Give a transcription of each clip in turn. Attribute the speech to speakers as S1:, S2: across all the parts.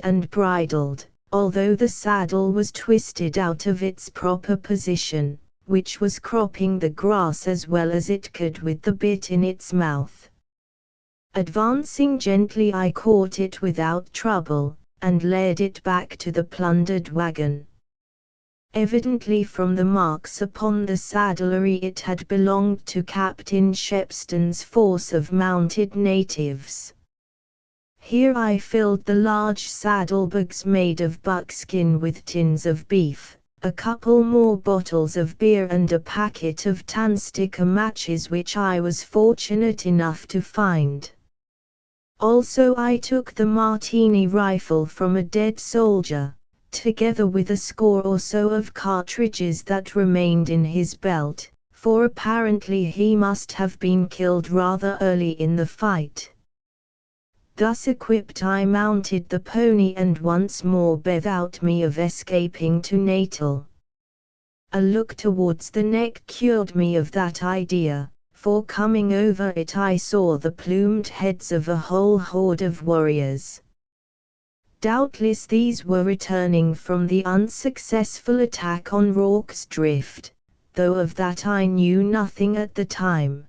S1: and bridled, although the saddle was twisted out of its proper position, which was cropping the grass as well as it could with the bit in its mouth. Advancing gently, I caught it without trouble, and led it back to the plundered wagon. Evidently from the marks upon the saddlery it had belonged to Captain Shepston's force of mounted natives. Here I filled the large saddlebags made of buckskin with tins of beef, a couple more bottles of beer and a packet of tandsticker matches which I was fortunate enough to find. Also I took the Martini rifle from a dead soldier, together with a score or so of cartridges that remained in his belt, for apparently he must have been killed rather early in the fight. Thus equipped I mounted the pony and once more bethought me of escaping to Natal. A look towards the neck cured me of that idea, for coming over it I saw the plumed heads of a whole horde of warriors. Doubtless these were returning from the unsuccessful attack on Rorke's Drift, though of that I knew nothing at the time.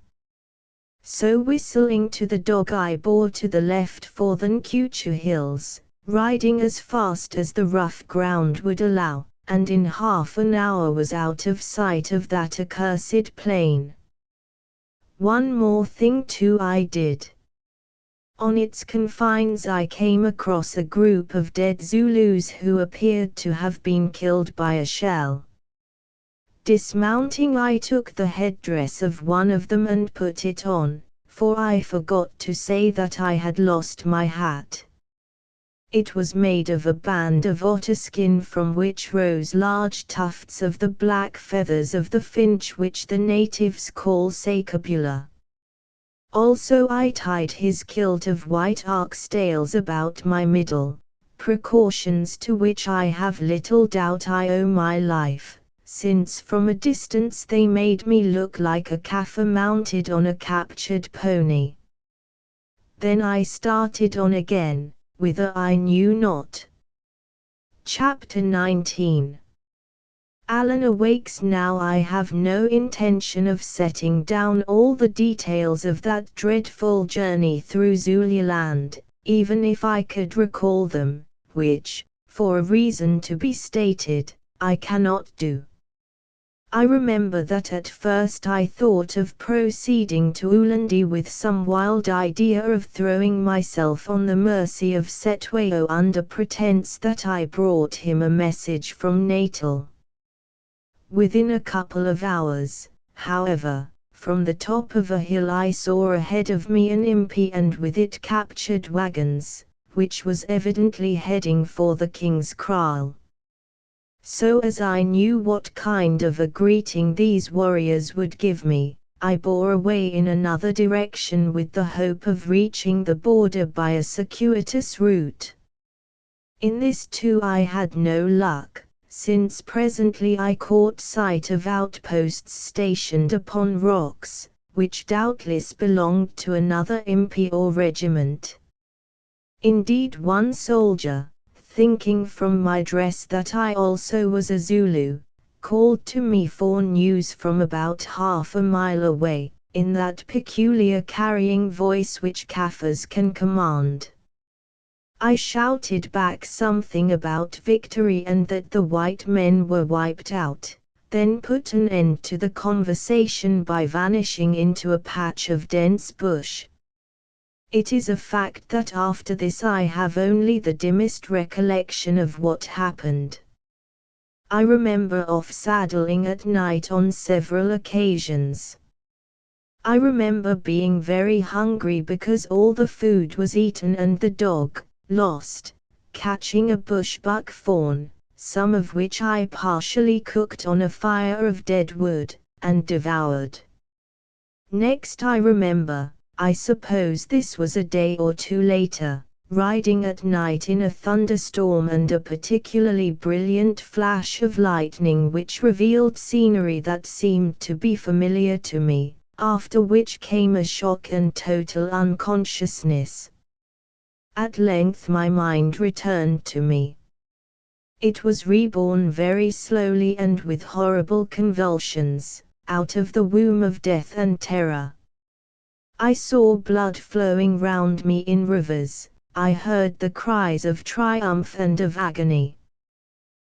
S1: So whistling to the dog I bore to the left for the Nkuchu Hills, riding as fast as the rough ground would allow, and in half an hour was out of sight of that accursed plain. One more thing too I did. On its confines I came across a group of dead Zulus who appeared to have been killed by a shell. Dismounting I took the headdress of one of them and put it on, for I forgot to say that I had lost my hat. It was made of a band of otter skin from which rose large tufts of the black feathers of the finch which the natives call sacabula. Also I tied his kilt of white oxtails about my middle, precautions to which I have little doubt I owe my life, since from a distance they made me look like a Kaffir mounted on a captured pony. Then I started on again, whither I knew not. Chapter 19. Alan awakes. Now I have no intention of setting down all the details of that dreadful journey through Zululand, even if I could recall them, which, for a reason to be stated, I cannot do. I remember that at first I thought of proceeding to Ulundi with some wild idea of throwing myself on the mercy of Setwayo under pretense that I brought him a message from Natal. Within a couple of hours, however, from the top of a hill I saw ahead of me an impi and with it captured wagons, which was evidently heading for the King's Kraal. So as I knew what kind of a greeting these warriors would give me, I bore away in another direction with the hope of reaching the border by a circuitous route. In this too I had no luck, since presently I caught sight of outposts stationed upon rocks, which doubtless belonged to another impi or regiment. Indeed one soldier, thinking from my dress that I also was a Zulu, called to me for news from about half a mile away, in that peculiar carrying voice which Kaffirs can command. I shouted back something about victory and that the white men were wiped out, then put an end to the conversation by vanishing into a patch of dense bush. It is a fact that after this I have only the dimmest recollection of what happened. I remember off-saddling at night on several occasions. I remember being very hungry because all the food was eaten and the dog, lost, catching a bush buck fawn, some of which I partially cooked on a fire of dead wood, and devoured. Next I remember, I suppose this was a day or two later, riding at night in a thunderstorm and a particularly brilliant flash of lightning which revealed scenery that seemed to be familiar to me, after which came a shock and total unconsciousness. At length my mind returned to me. It was reborn very slowly and with horrible convulsions, out of the womb of death and terror. I saw blood flowing round me in rivers, I heard the cries of triumph and of agony.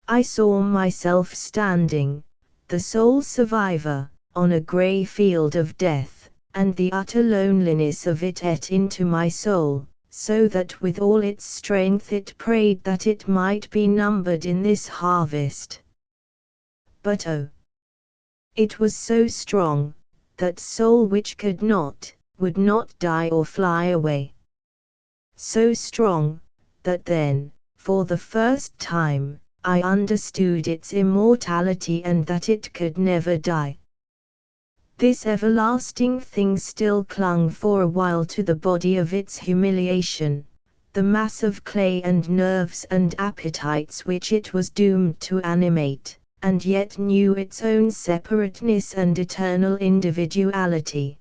S1: I saw myself standing, the sole survivor, on a grey field of death, and the utter loneliness of it ate into my soul, so that with all its strength it prayed that it might be numbered in this harvest. But oh! It was so strong, that soul which could not, would not die or fly away. So strong, that then, for the first time, I understood its immortality and that it could never die. This everlasting thing still clung for a while to the body of its humiliation, the mass of clay and nerves and appetites which it was doomed to animate, and yet knew its own separateness and eternal individuality.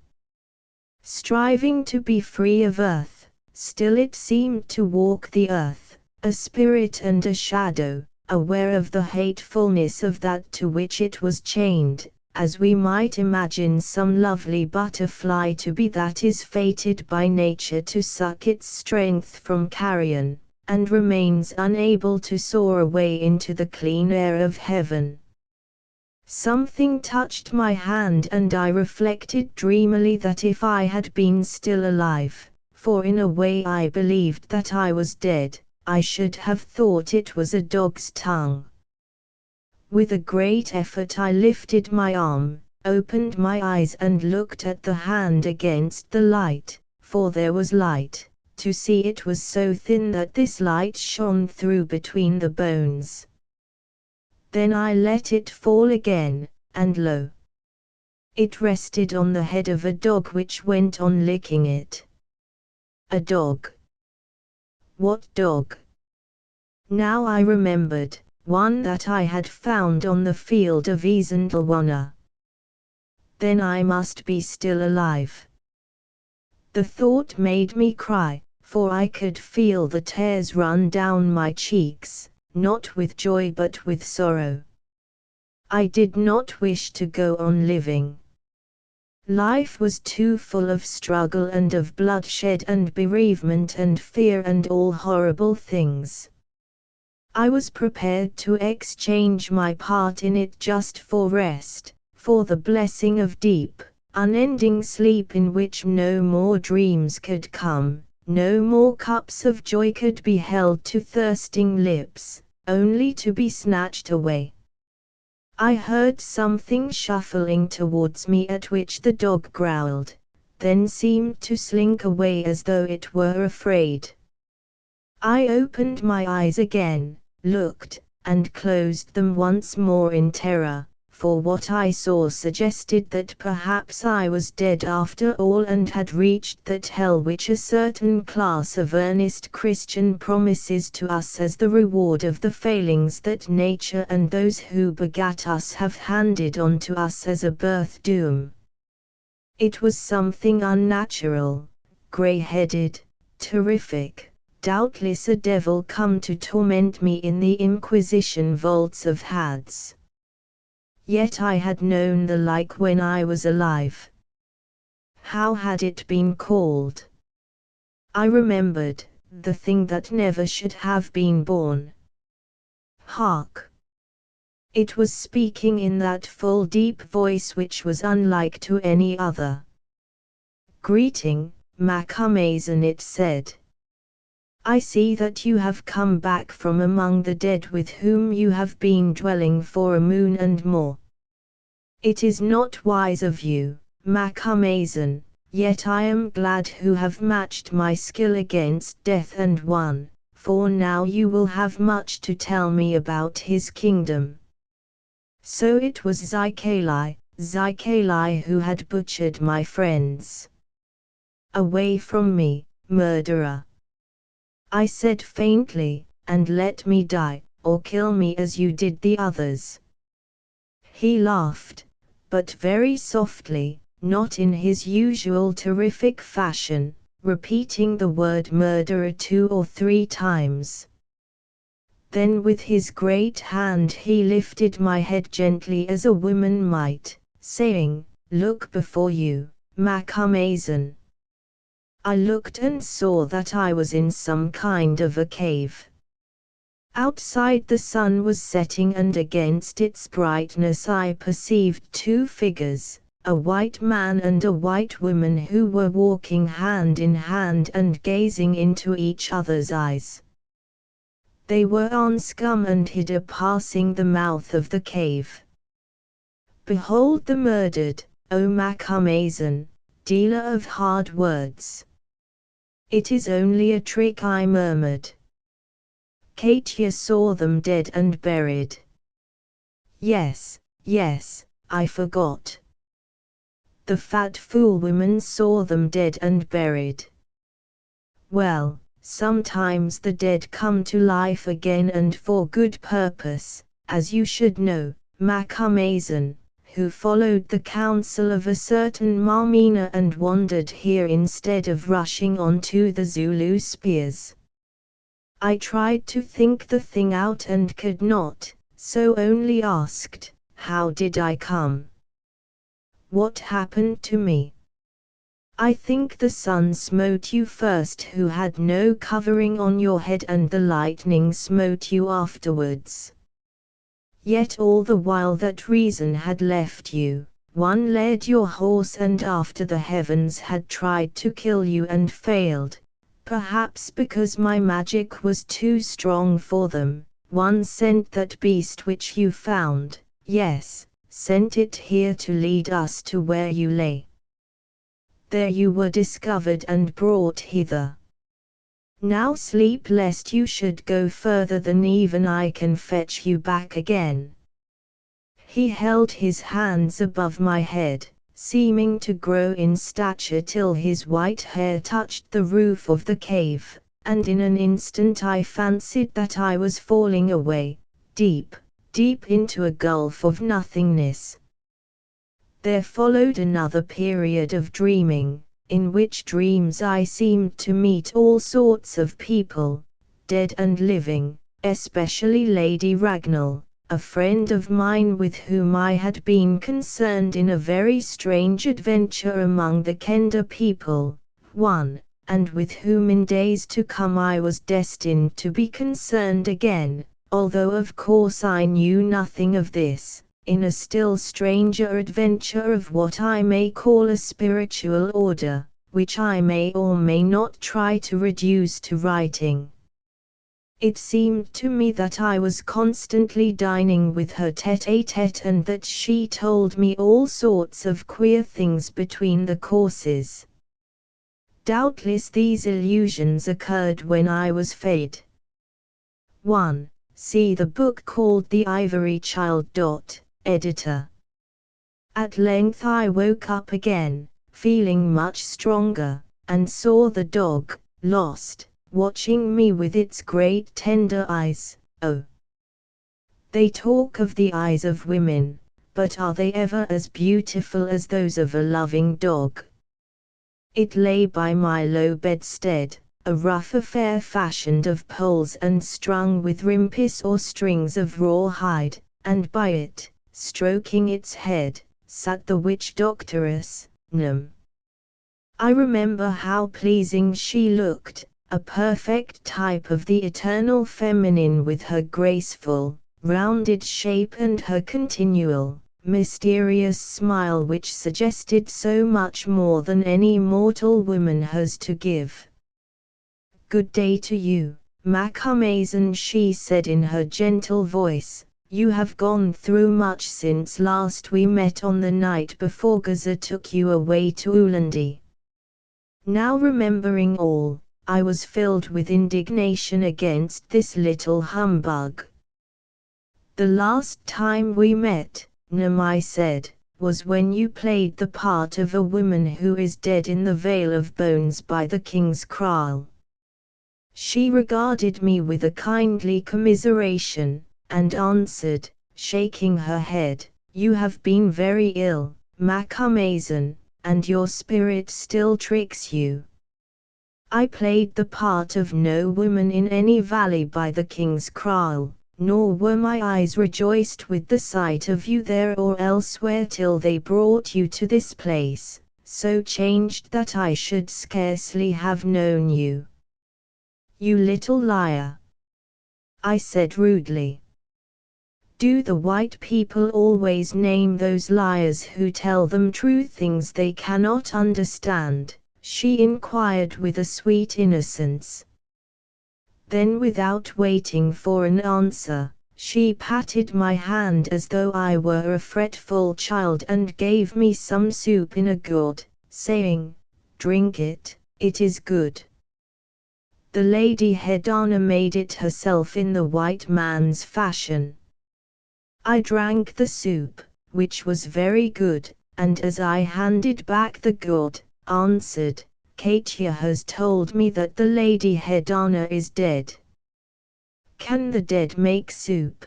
S1: Striving to be free of earth, still it seemed to walk the earth, a spirit and a shadow, aware of the hatefulness of that to which it was chained, as we might imagine some lovely butterfly to be that is fated by nature to suck its strength from carrion, and remains unable to soar away into the clean air of heaven. Something touched my hand and I reflected dreamily that if I had been still alive, for in a way I believed that I was dead, I should have thought it was a dog's tongue. With a great effort I lifted my arm, opened my eyes and looked at the hand against the light, for there was light, to see it was so thin that this light shone through between the bones. Then I let it fall again, and lo! It rested on the head of a dog which went on licking it. A dog. What dog? Now I remembered, one that I had found on the field of Isandlwana. Then I must be still alive. The thought made me cry, for I could feel the tears run down my cheeks, not with joy but with sorrow. I did not wish to go on living. Life was too full of struggle and of bloodshed and bereavement and fear and all horrible things. I was prepared to exchange my part in it just for rest, for the blessing of deep, unending sleep in which no more dreams could come, no more cups of joy could be held to thirsting lips, only to be snatched away. I heard something shuffling towards me at which the dog growled, then seemed to slink away as though it were afraid. I opened my eyes again, looked, and closed them once more in terror, for what I saw suggested that perhaps I was dead after all and had reached that hell which a certain class of earnest Christian promises to us as the reward of the failings that nature and those who begat us have handed on to us as a birth doom. It was something unnatural, grey-headed, terrific, doubtless a devil come to torment me in the Inquisition vaults of Hades. Yet I had known the like when I was alive. How had it been called? I remembered, the thing that never should have been born. Hark! It was speaking in that full deep voice which was unlike to any other. Greeting, Macumazon, it said. I see that you have come back from among the dead with whom you have been dwelling for a moon and more. It is not wise of you, Macumazon, yet I am glad who have matched my skill against death and won, for now you will have much to tell me about his kingdom. So it was Zycali who had butchered my friends. Away from me, murderer! I said faintly, and let me die, or kill me as you did the others. He laughed, but very softly, not in his usual terrific fashion, repeating the word murderer 2 or 3 times. Then with his great hand he lifted my head gently as a woman might, saying, "Look before you, Macumazahn." I looked and saw that I was in some kind of a cave. Outside the sun was setting, and against its brightness I perceived 2 figures, a white man and a white woman, who were walking hand in hand and gazing into each other's eyes. They were on scum and hidden passing the mouth of the cave. "Behold the murdered, O Macumazahn, dealer of hard words." "It is only a trick," I murmured. "Katia saw them dead and buried." Yes, I forgot. The fat fool woman saw them dead and buried. Well, sometimes the dead come to life again, and for good purpose, as you should know, Macumazahn, who followed the counsel of a certain Marmina and wandered here instead of rushing on to the Zulu spears. I tried to think the thing out and could not, so only asked, "How did I come? What happened to me?" "I think the sun smote you first, who had no covering on your head, and the lightning smote you afterwards. Yet all the while that reason had left you, one led your horse, and after the heavens had tried to kill you and failed, perhaps because my magic was too strong for them, one sent that beast which you found, yes, sent it here to lead us to where you lay. There you were discovered and brought hither. Now sleep, lest you should go further than even I can fetch you back again." He held his hands above my head, seeming to grow in stature till his white hair touched the roof of the cave, and in an instant I fancied that I was falling away, deep into a gulf of nothingness. There followed another period of dreaming, in which dreams I seemed to meet all sorts of people, dead and living, especially Lady Ragnall, a friend of mine with whom I had been concerned in a very strange adventure among the Kenda people, and with whom in days to come I was destined to be concerned again, although of course I knew nothing of this, in a still stranger adventure of what I may call a spiritual order, which I may or may not try to reduce to writing. It seemed to me that I was constantly dining with her tête-à-tête, and that she told me all sorts of queer things between the courses. Doubtless these illusions occurred when I was fed. 1. See the book called The Ivory Child. Editor. At length I woke up again, feeling much stronger, and saw the dog, lost, watching me with its great tender eyes. Oh! They talk of the eyes of women, but are they ever as beautiful as those of a loving dog? It lay by my low bedstead, a rough affair fashioned of poles and strung with rimpis or strings of raw hide, and by it, stroking its head, sat the witch doctoress, Nym. I remember how pleasing she looked, a perfect type of the eternal feminine, with her graceful, rounded shape and her continual, mysterious smile, which suggested so much more than any mortal woman has to give. "Good day to you, Macumazahn," she said in her gentle voice. "You have gone through much since last we met on the night before Gaza took you away to Ulandi." Now remembering all, I was filled with indignation against this little humbug. "The last time we met," Nym, I said, "was when you played the part of a woman who is dead in the Vale of Bones by the king's kraal." She regarded me with a kindly commiseration, and answered, shaking her head, "You have been very ill, Macumazahn, and your spirit still tricks you." I played the part of no woman in any valley by the king's kraal, nor were my eyes rejoiced with the sight of you there or elsewhere till they brought you to this place, so changed that I should scarcely have known you. You little liar, I said rudely. Do the white people always name those liars who tell them true things they cannot understand? She inquired with a sweet innocence. Then, without waiting for an answer, she patted my hand as though I were a fretful child and gave me some soup in a gourd, saying, "Drink it, it is good." The Lady Hedana made it herself in the white man's fashion. I drank the soup, which was very good, and as I handed back the gourd, answered, "Katia has told me that the Lady Hedana is dead." Can the dead make soup?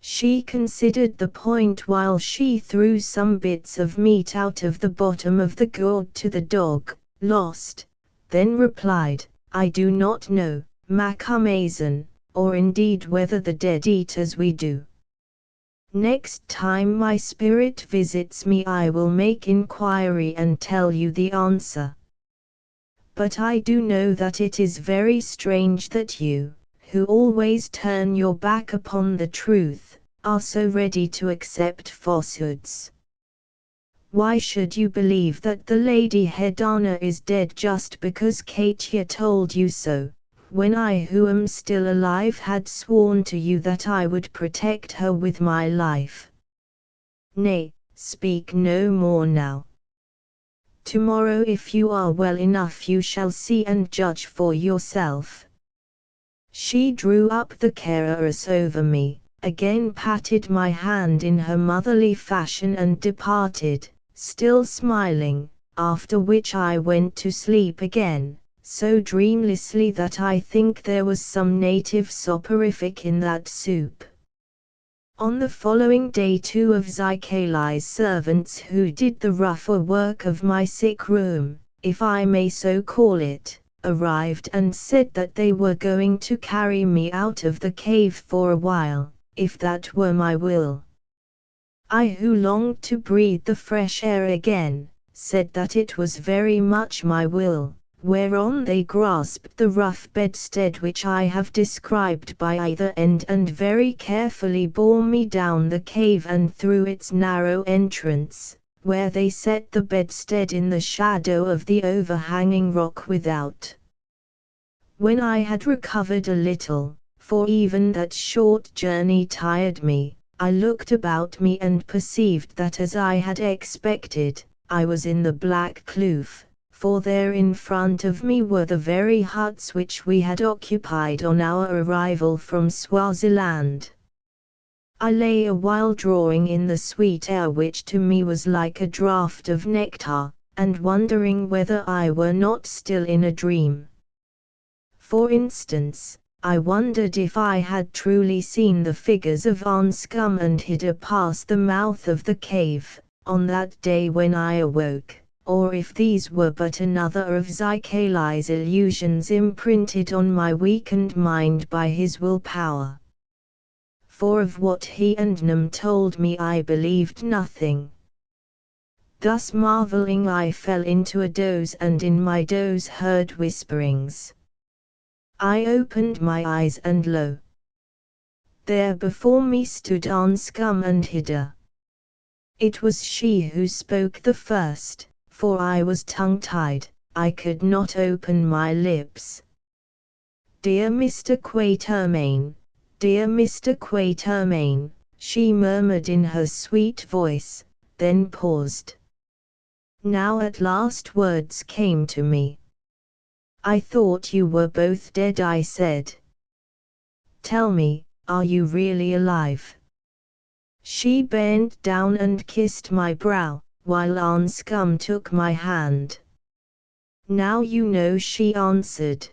S1: She considered the point while she threw some bits of meat out of the bottom of the gourd to the dog, lost, then replied, "I do not know, Macumazan, or indeed whether the dead eat as we do. Next time my spirit visits me I will make inquiry and tell you the answer. But I do know that it is very strange that you, who always turn your back upon the truth, are so ready to accept falsehoods. Why should you believe that the Lady Hedana is dead just because Katia told you so, when I who am still alive had sworn to you that I would protect her with my life? Nay, speak no more now. Tomorrow if you are well enough you shall see and judge for yourself." She drew up the kararas over me, again patted my hand in her motherly fashion and departed, still smiling, after which I went to sleep again, so dreamlessly that I think there was some native soporific in that soup. On the following day 2 of Zykali's servants who did the rougher work of my sick room, if I may so call it, arrived and said that they were going to carry me out of the cave for a while, if that were my will. I, who longed to breathe the fresh air again, said that it was very much my will, whereon they grasped the rough bedstead which I have described by either end and very carefully bore me down the cave and through its narrow entrance, where they set the bedstead in the shadow of the overhanging rock without. When I had recovered a little, for even that short journey tired me, I looked about me and perceived that as I had expected, I was in the Black Kloof, for there in front of me were the very huts which we had occupied on our arrival from Swaziland. I lay a while drawing in the sweet air which to me was like a draught of nectar, and wondering whether I were not still in a dream. For instance, I wondered if I had truly seen the figures of Anscombe and Hida pass the mouth of the cave, on that day when I awoke, or if these were but another of Zykali's illusions imprinted on my weakened mind by his will-power. For of what he and Nam told me I believed nothing. Thus marveling I fell into a doze and in my doze heard whisperings. I opened my eyes and lo! There before me stood Anscombe and Hida. It was she who spoke the first, for I was tongue-tied, I could not open my lips. "Dear Mr. Quatermain, dear Mr. Quatermain," she murmured in her sweet voice, then paused. Now at last words came to me. "I thought you were both dead," I said. "Tell me, are you really alive?" She bent down and kissed my brow, while Anscombe took my hand. "Now you know," she answered.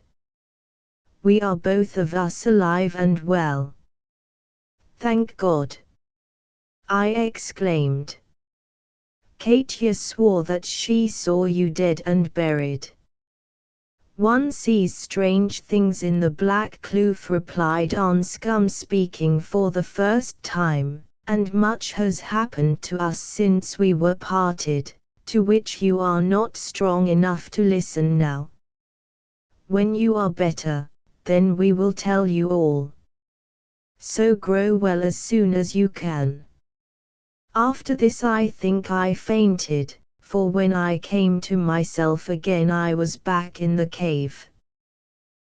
S1: "We are both of us alive and well." "Thank God!" I exclaimed. "Katia swore that she saw you dead and buried." One sees strange things in the Black Kloof, replied Anscombe, speaking for the first time, and much has happened to us since we were parted, to which you are not strong enough to listen now. When you are better, then we will tell you all. So grow well as soon as you can. After this I think I fainted, for when I came to myself again I was back in the cave.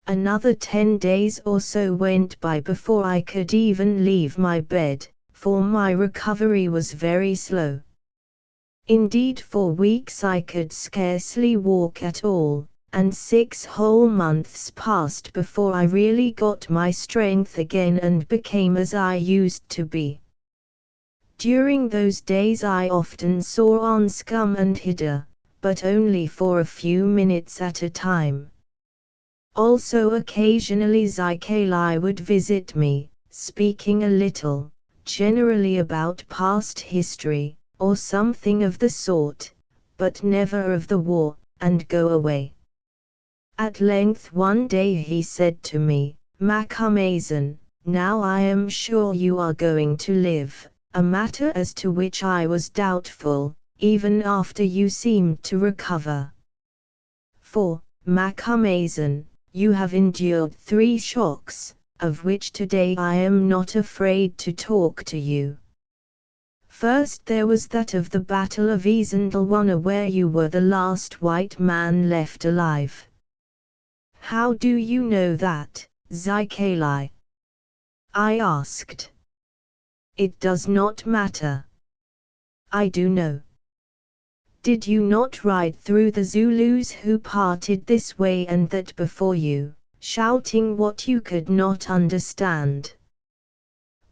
S1: Another 10 days or so went by before I could even leave my bed, for my recovery was very slow. Indeed, for weeks I could scarcely walk at all, and 6 whole months passed before I really got my strength again and became as I used to be. During those days I often saw Anscombe and Hida, but only for a few minutes at a time. Also occasionally Zykalai would visit me, speaking a little, generally about past history, or something of the sort, but never of the war, and go away. At length one day he said to me, "Macumazahn, now I am sure you are going to live, a matter as to which I was doubtful, even after you seemed to recover. For, Macumazahn, you have endured 3 shocks, of which today I am not afraid to talk to you. First there was that of the Battle of Isandlwana, where you were the last white man left alive." "How do you know that, Zykalai?" I asked. "It does not matter. I do know. Did you not ride through the Zulus who parted this way and that before you, shouting what you could not understand?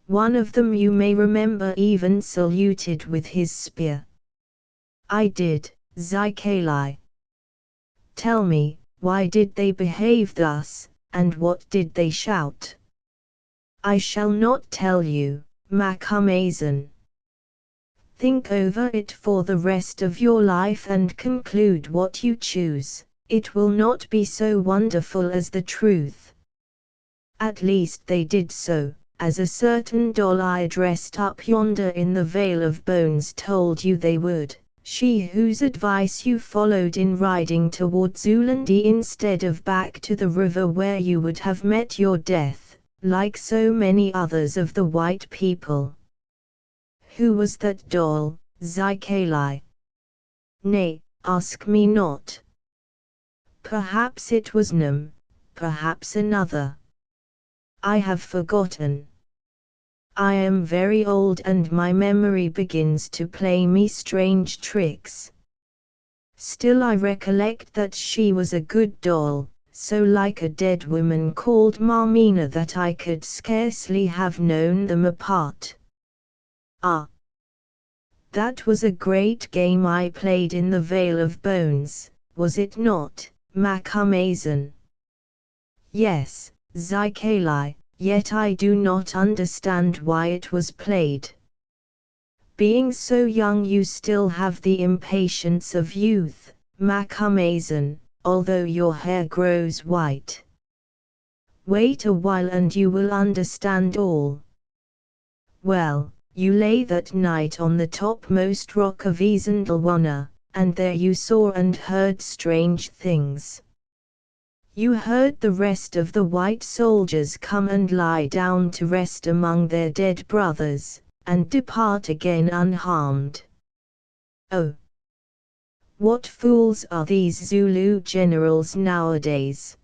S1: One of them, you may remember, even saluted with his spear." "I did, Zykalai." "Tell me, why did they behave thus, and what did they shout?" "I shall not tell you, Macumazahn. Think over it for the rest of your life and conclude what you choose. It will not be so wonderful as the truth." At least they did so, as a certain doll I dressed up yonder in the Vale of Bones told you they would, she whose advice you followed in riding toward Zulandi instead of back to the river where you would have met your death, like so many others of the white people. Who was that doll, Zykalai? Nay, ask me not. Perhaps it was Nam, perhaps another. I have forgotten. I am very old and my memory begins to play me strange tricks. Still I recollect that she was a good doll, so like a dead woman called Marmina that I could scarcely have known them apart. Ah! That was a great game I played in the Vale of Bones, was it not, Macumazahn? Yes, Zykalai, yet I do not understand why it was played. Being so young you still have the impatience of youth, Macumazahn, although your hair grows white. Wait a while and you will understand all. Well, you lay that night on the topmost rock of Isandlwana, and there you saw and heard strange things. You heard the rest of the white soldiers come and lie down to rest among their dead brothers, and depart again unharmed. Oh! What fools are these Zulu generals nowadays!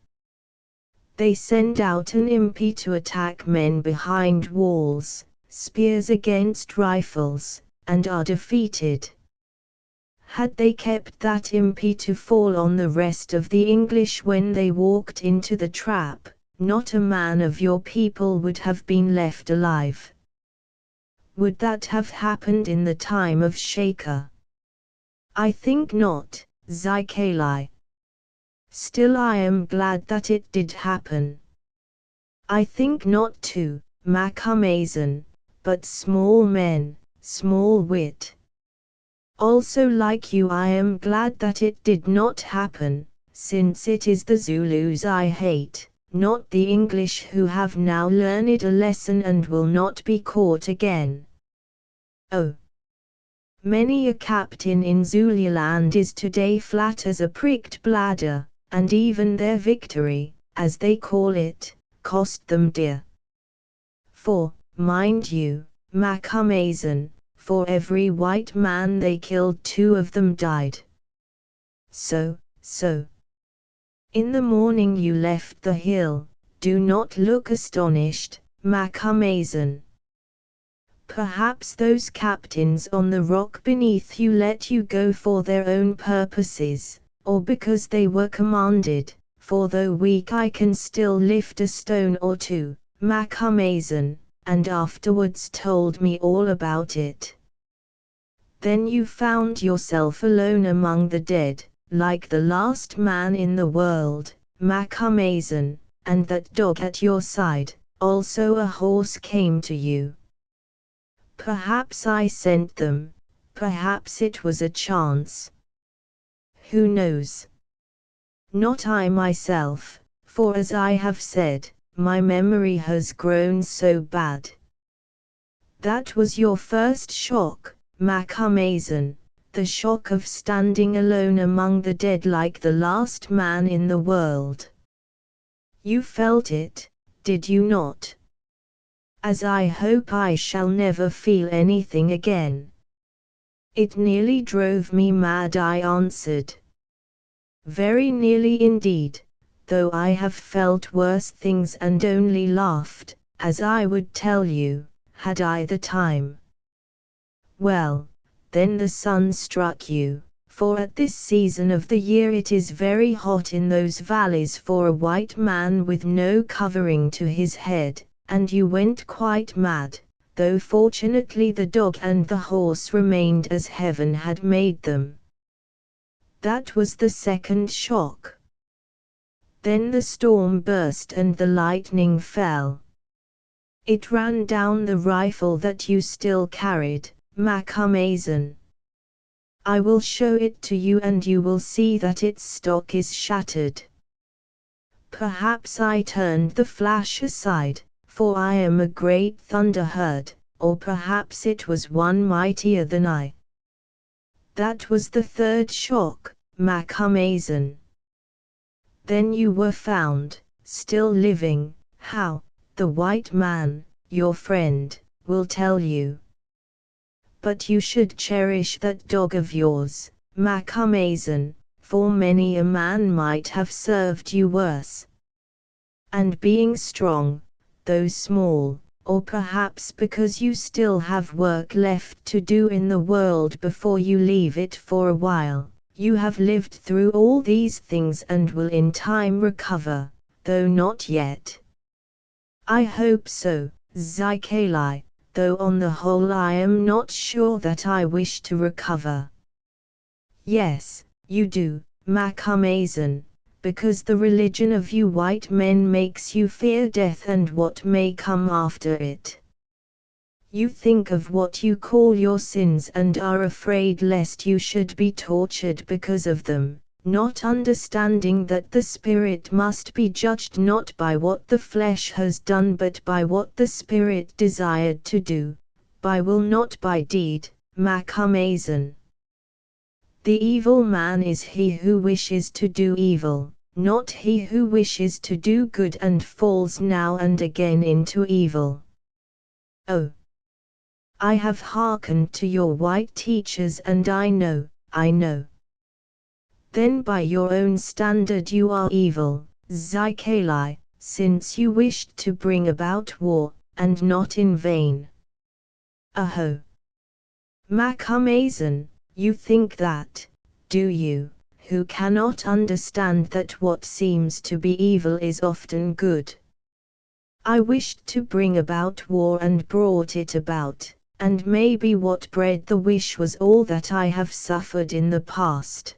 S1: They send out an impi to attack men behind walls, spears against rifles, and are defeated. Had they kept that impi to fall on the rest of the English when they walked into the trap, not a man of your people would have been left alive. Would that have happened in the time of Shaker? I think not, Zykalai. Still I am glad that it did happen. I think not too, Macumazahn, but small men, small wit. Also like you I am glad that it did not happen, since it is the Zulus I hate, not the English who have now learned a lesson and will not be caught again. Oh! Many a captain in Zululand is today flat as a pricked bladder, and even their victory, as they call it, cost them dear. For, mind you, Macumazahn, for every white man they killed 2 of them died. So. In the morning you left the hill, do not look astonished, Macumazahn. Perhaps those captains on the rock beneath you let you go for their own purposes, or because they were commanded, for though weak I can still lift a stone or 2, Macumazahn, and afterwards told me all about it. Then you found yourself alone among the dead, like the last man in the world, Macumazahn, and that dog at your side, also a horse came to you. Perhaps I sent them, perhaps it was a chance. Who knows? Not I myself, for as I have said, my memory has grown so bad. That was your first shock, Macumazahn, the shock of standing alone among the dead like the last man in the world. You felt it, did you not? As I hope I shall never feel anything again. It nearly drove me mad, I answered. Very nearly indeed, though I have felt worse things and only laughed, as I would tell you, had I the time. Well, then the sun struck you, for at this season of the year it is very hot in those valleys for a white man with no covering to his head, and you went quite mad, though fortunately the dog and the horse remained as heaven had made them. That was the second shock. Then the storm burst and the lightning fell. It ran down the rifle that you still carried, Macumazahn. I will show it to you and you will see that its stock is shattered. Perhaps I turned the flash aside, for I am a great thunderhead, or perhaps it was one mightier than I. That was the third shock, Macumazahn. Then you were found, still living, how, the white man, your friend, will tell you. But you should cherish that dog of yours, Macumazahn, for many a man might have served you worse. And being strong, though small, or perhaps because you still have work left to do in the world before you leave it for a while, you have lived through all these things and will in time recover, though not yet. I hope so, Zikali, though on the whole I am not sure that I wish to recover. Yes, you do, Macumazahn, because the religion of you white men makes you fear death and what may come after it. You think of what you call your sins and are afraid lest you should be tortured because of them, not understanding that the spirit must be judged not by what the flesh has done but by what the spirit desired to do, by will not by deed, Macumazahn. The evil man is he who wishes to do evil, not he who wishes to do good and falls now and again into evil. Oh! I have hearkened to your white teachers and I know. Then by your own standard you are evil, Zikali, since you wished to bring about war, and not in vain. Aho! Macumazahn, you think that, do you, who cannot understand that what seems to be evil is often good? I wished to bring about war and brought it about, and maybe what bred the wish was all that I have suffered in the past.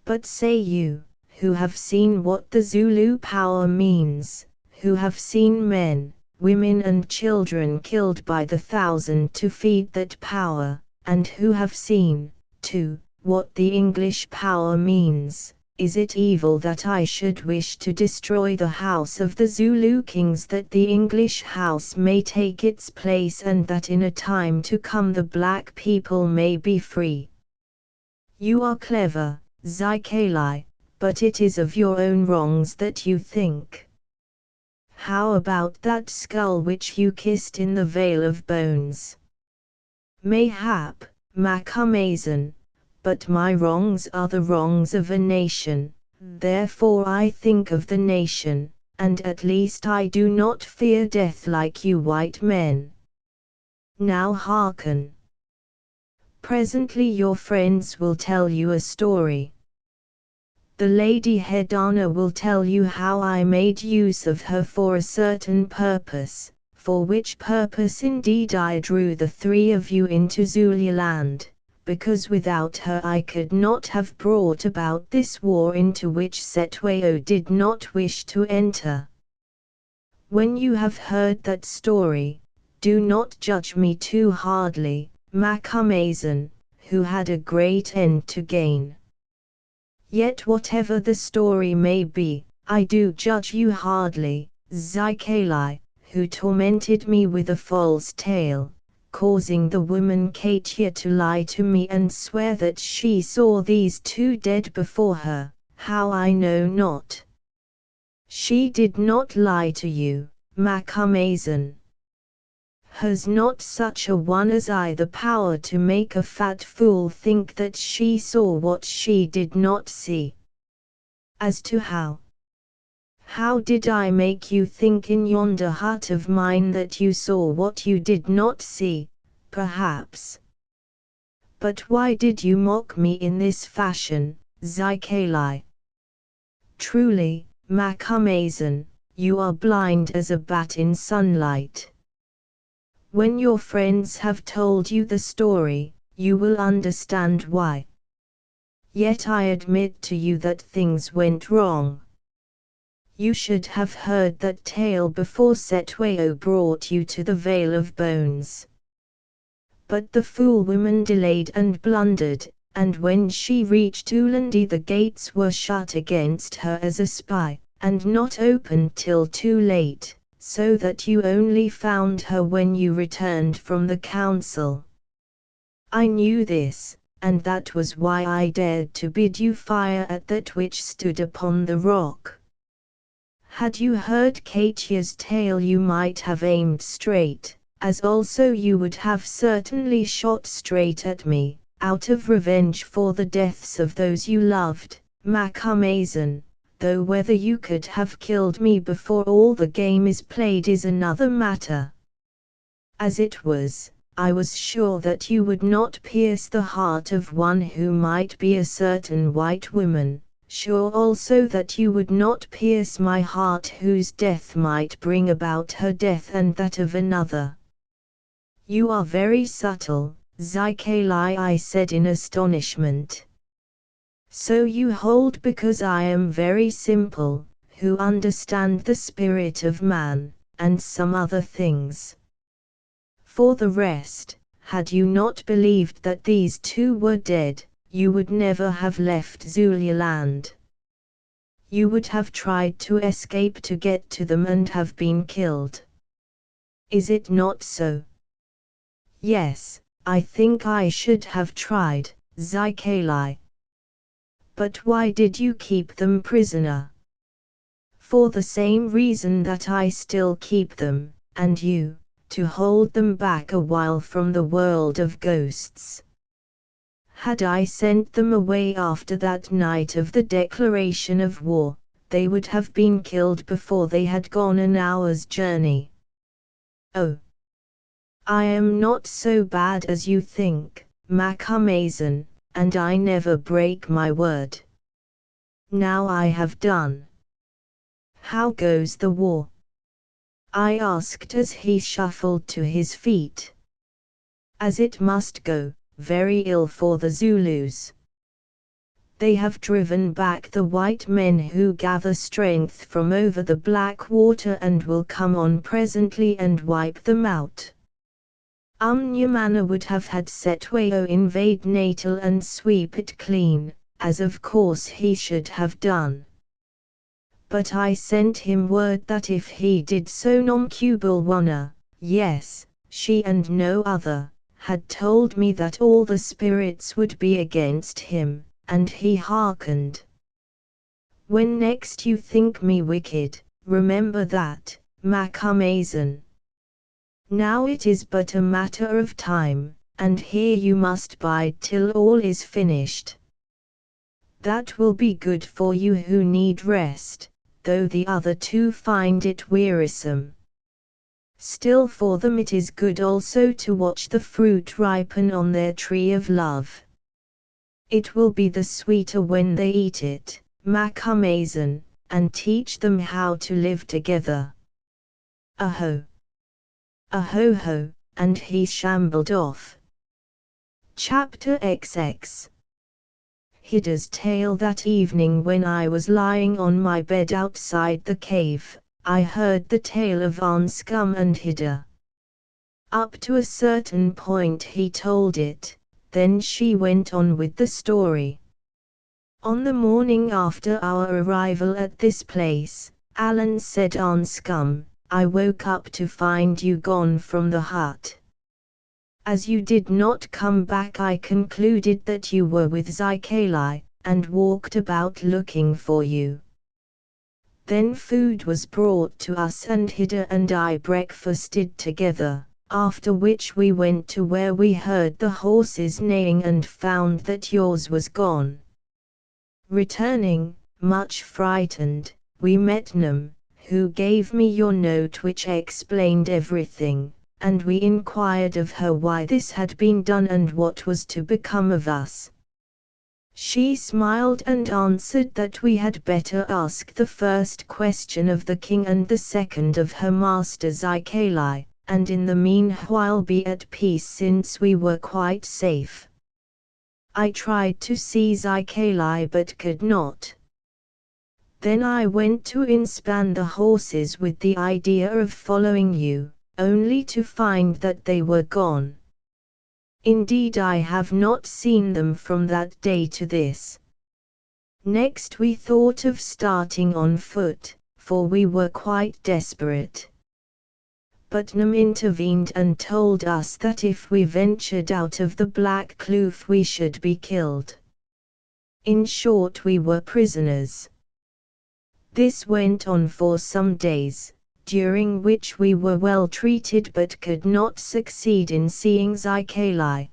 S1: But say you, who have seen what the Zulu power means, who have seen men, women and children killed by the thousand to feed that power, and who have seen, too, what the English power means, Is it evil that I should wish to destroy the house of the Zulu kings, that the English house may take its place, and that in a time to come the black people may be free? You are clever, Zikali, but it is of your own wrongs that you think. How about that skull which you kissed in the Vale of Bones? Mayhap, Macumazan, but my wrongs are the wrongs of a nation, therefore I think of the nation, and at least I do not fear death like you white men. Now hearken. Presently your friends will tell you a story. The Lady Hedana will tell you how I made use of her for a certain purpose, for which purpose indeed I drew the three of you into Zululand, because without her I could not have brought about this war into which Cetwayo did not wish to enter. When you have heard that story, do not judge me too hardly, Macumazan, who had a great end to gain. Yet whatever the story may be, I do judge you hardly, Zikali, who tormented me with a false tale, causing the woman Katia to lie to me and swear that she saw these two dead before her, how I know not. She did not lie to you, Macumazan. Has not such a one as I the power to make a fat fool think that she saw what she did not see? As to how did I make you think in yonder hut of mine that you saw what you did not see, perhaps? But why did you mock me in this fashion, Zikali? Truly, Macumazan, you are blind as a bat in sunlight. When your friends have told you the story, you will understand why. Yet I admit to you that things went wrong. You should have heard that tale before Cetwayo brought you to the Vale of Bones. But the fool woman delayed and blundered, and when she reached Ulandi the gates were shut against her as a spy, and not opened till too late, so that you only found her when you returned from the council. I knew this, and that was why I dared to bid you fire at that which stood upon the rock. Had you heard Katia's tale you might have aimed straight, as also you would have certainly shot straight at me, out of revenge for the deaths of those you loved, Macumazan, though whether you could have killed me before all the game is played is another matter. As it was, I was sure that you would not pierce the heart of one who might be a certain white woman, sure also that you would not pierce my heart whose death might bring about her death and that of another. You are very subtle, Zikali, I said in astonishment. So you hold because I am very simple, who understand the spirit of man, and some other things. For the rest, had you not believed that these two were dead, you would never have left Zululand. You would have tried to escape to get to them and have been killed. Is it not so? Yes, I think I should have tried, Zikali. But why did you keep them prisoner? For the same reason that I still keep them, and you, to hold them back a while from the world of ghosts. Had I sent them away after that night of the declaration of war, they would have been killed before they had gone an hour's journey. Oh! I am not so bad as you think, Macumazan, and I never break my word. Now I have done. How goes the war? I asked as he shuffled to his feet. As it must go, very ill for the Zulus. They have driven back the white men who gather strength from over the black water and will come on presently and wipe them out. Umnyamana would have had Cetwayo invade Natal and sweep it clean, as of course he should have done. But I sent him word that if he did so Nomcubulwana, yes, she and no other, had told me that all the spirits would be against him, and he hearkened. When next you think me wicked, remember that, Macumazan. Now it is but a matter of time, and here you must bide till all is finished. That will be good for you who need rest, though the other two find it wearisome. Still for them it is good also to watch the fruit ripen on their tree of love. It will be the sweeter when they eat it, Macumazan, and teach them how to live together. Aho! Aho-ho, and he shambled off. Chapter XX. Hida's tale. That evening when I was lying on my bed outside the cave, I heard the tale of Anscum and Hida. Up to a certain point he told it, then she went on with the story. On the morning after our arrival at this place, Alan said, Anscum, I woke up to find you gone from the hut. As you did not come back, I concluded that you were with Zykalai, and walked about looking for you. Then food was brought to us and Hida and I breakfasted together, after which we went to where we heard the horses neighing and found that yours was gone. Returning, much frightened, we met Nam, who gave me your note which explained everything, and we inquired of her why this had been done and what was to become of us. She smiled and answered that we had better ask the first question of the king and the second of her master Zykalai, and in the meanwhile be at peace since we were quite safe. I tried to see Zykalai but could not. Then I went to inspan the horses with the idea of following you, only to find that they were gone. Indeed, I have not seen them from that day to this. Next we thought of starting on foot, for we were quite desperate. But Nam intervened and told us that if we ventured out of the Black Kloof we should be killed. In short, we were prisoners. This went on for some days, during which we were well treated but could not succeed in seeing Zykalai.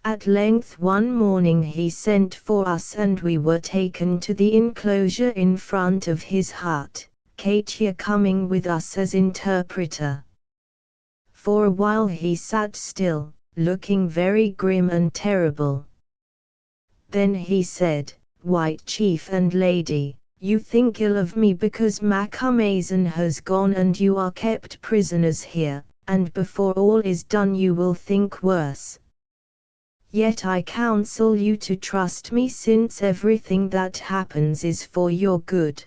S1: At length one morning he sent for us and we were taken to the enclosure in front of his hut, Katia coming with us as interpreter. For a while he sat still, looking very grim and terrible. Then he said, White Chief and Lady, you think ill of me because Macumazan has gone and you are kept prisoners here, and before all is done you will think worse. Yet I counsel you to trust me, since everything that happens is for your good.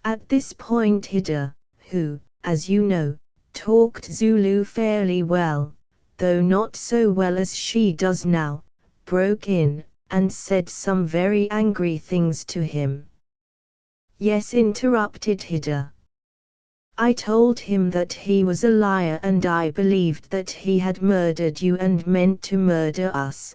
S1: At this point Hida, who, as you know, talked Zulu fairly well, though not so well as she does now, broke in, and said some very angry things to him. Yes, interrupted Hida. I told him that he was a liar and I believed that he had murdered you and meant to murder us.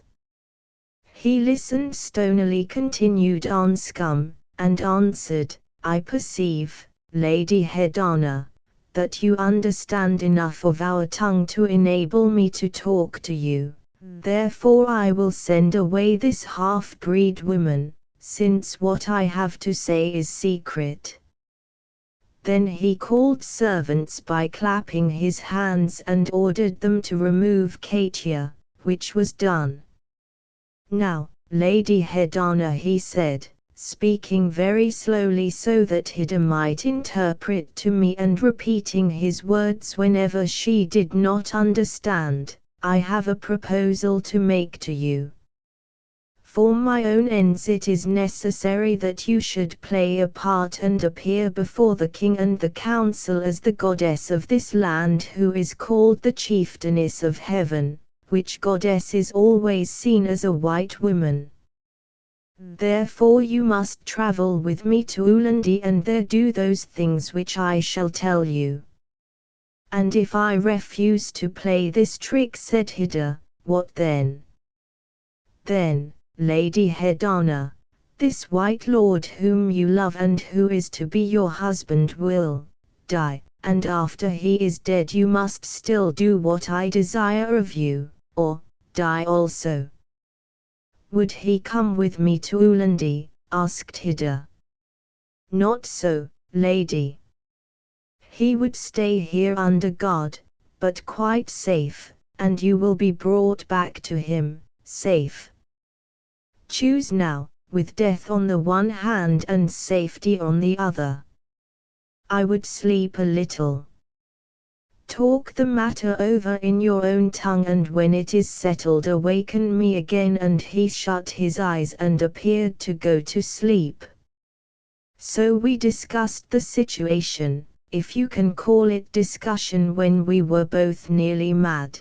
S1: He listened stonily, continued Anscum, and answered, I perceive, Lady Hedana, that you understand enough of our tongue to enable me to talk to you, therefore I will send away this half-breed woman, since what I have to say is secret. Then he called servants by clapping his hands and ordered them to remove Katia, which was done. Now, Lady Hedana, he said, speaking very slowly so that Hida might interpret to me and repeating his words whenever she did not understand, I have a proposal to make to you. For my own ends it is necessary that you should play a part and appear before the king and the council as the goddess of this land, who is called the chieftainess of heaven, which goddess is always seen as a white woman. Therefore you must travel with me to Ulandi and there do those things which I shall tell you. And if I refuse to play this trick, said Hida, what then? Then, Lady Hedana, this white lord whom you love and who is to be your husband will die, and after he is dead you must still do what I desire of you, or die also. Would he come with me to Ulandi? Asked Hida. Not so, lady. He would stay here under guard, but quite safe, and you will be brought back to him, safe. Choose now, with death on the one hand and safety on the other. I would sleep a little. Talk the matter over in your own tongue, and when it is settled awaken me again. And he shut his eyes and appeared to go to sleep. So we discussed the situation, if you can call it discussion, when we were both nearly mad.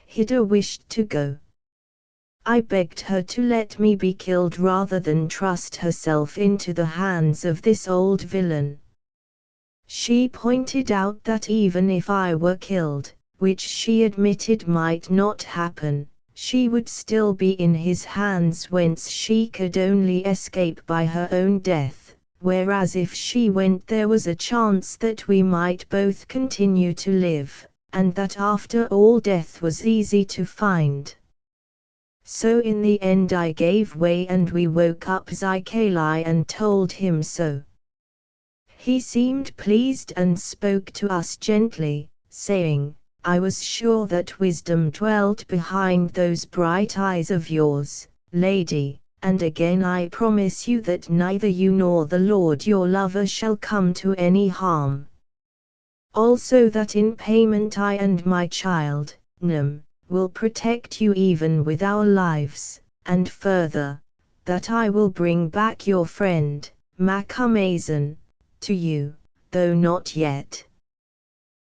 S1: Hida wished to go. I begged her to let me be killed rather than trust herself into the hands of this old villain. She pointed out that even if I were killed, which she admitted might not happen, she would still be in his hands, whence she could only escape by her own death, whereas if she went there was a chance that we might both continue to live, and that after all death was easy to find. So in the end I gave way and we woke up Zikali and told him so. He seemed pleased and spoke to us gently, saying, I was sure that wisdom dwelt behind those bright eyes of yours, lady, and again I promise you that neither you nor the Lord your lover shall come to any harm. Also that in payment I and my child, Num, will protect you even with our lives, and further, that I will bring back your friend, Macumazan, to you, though not yet.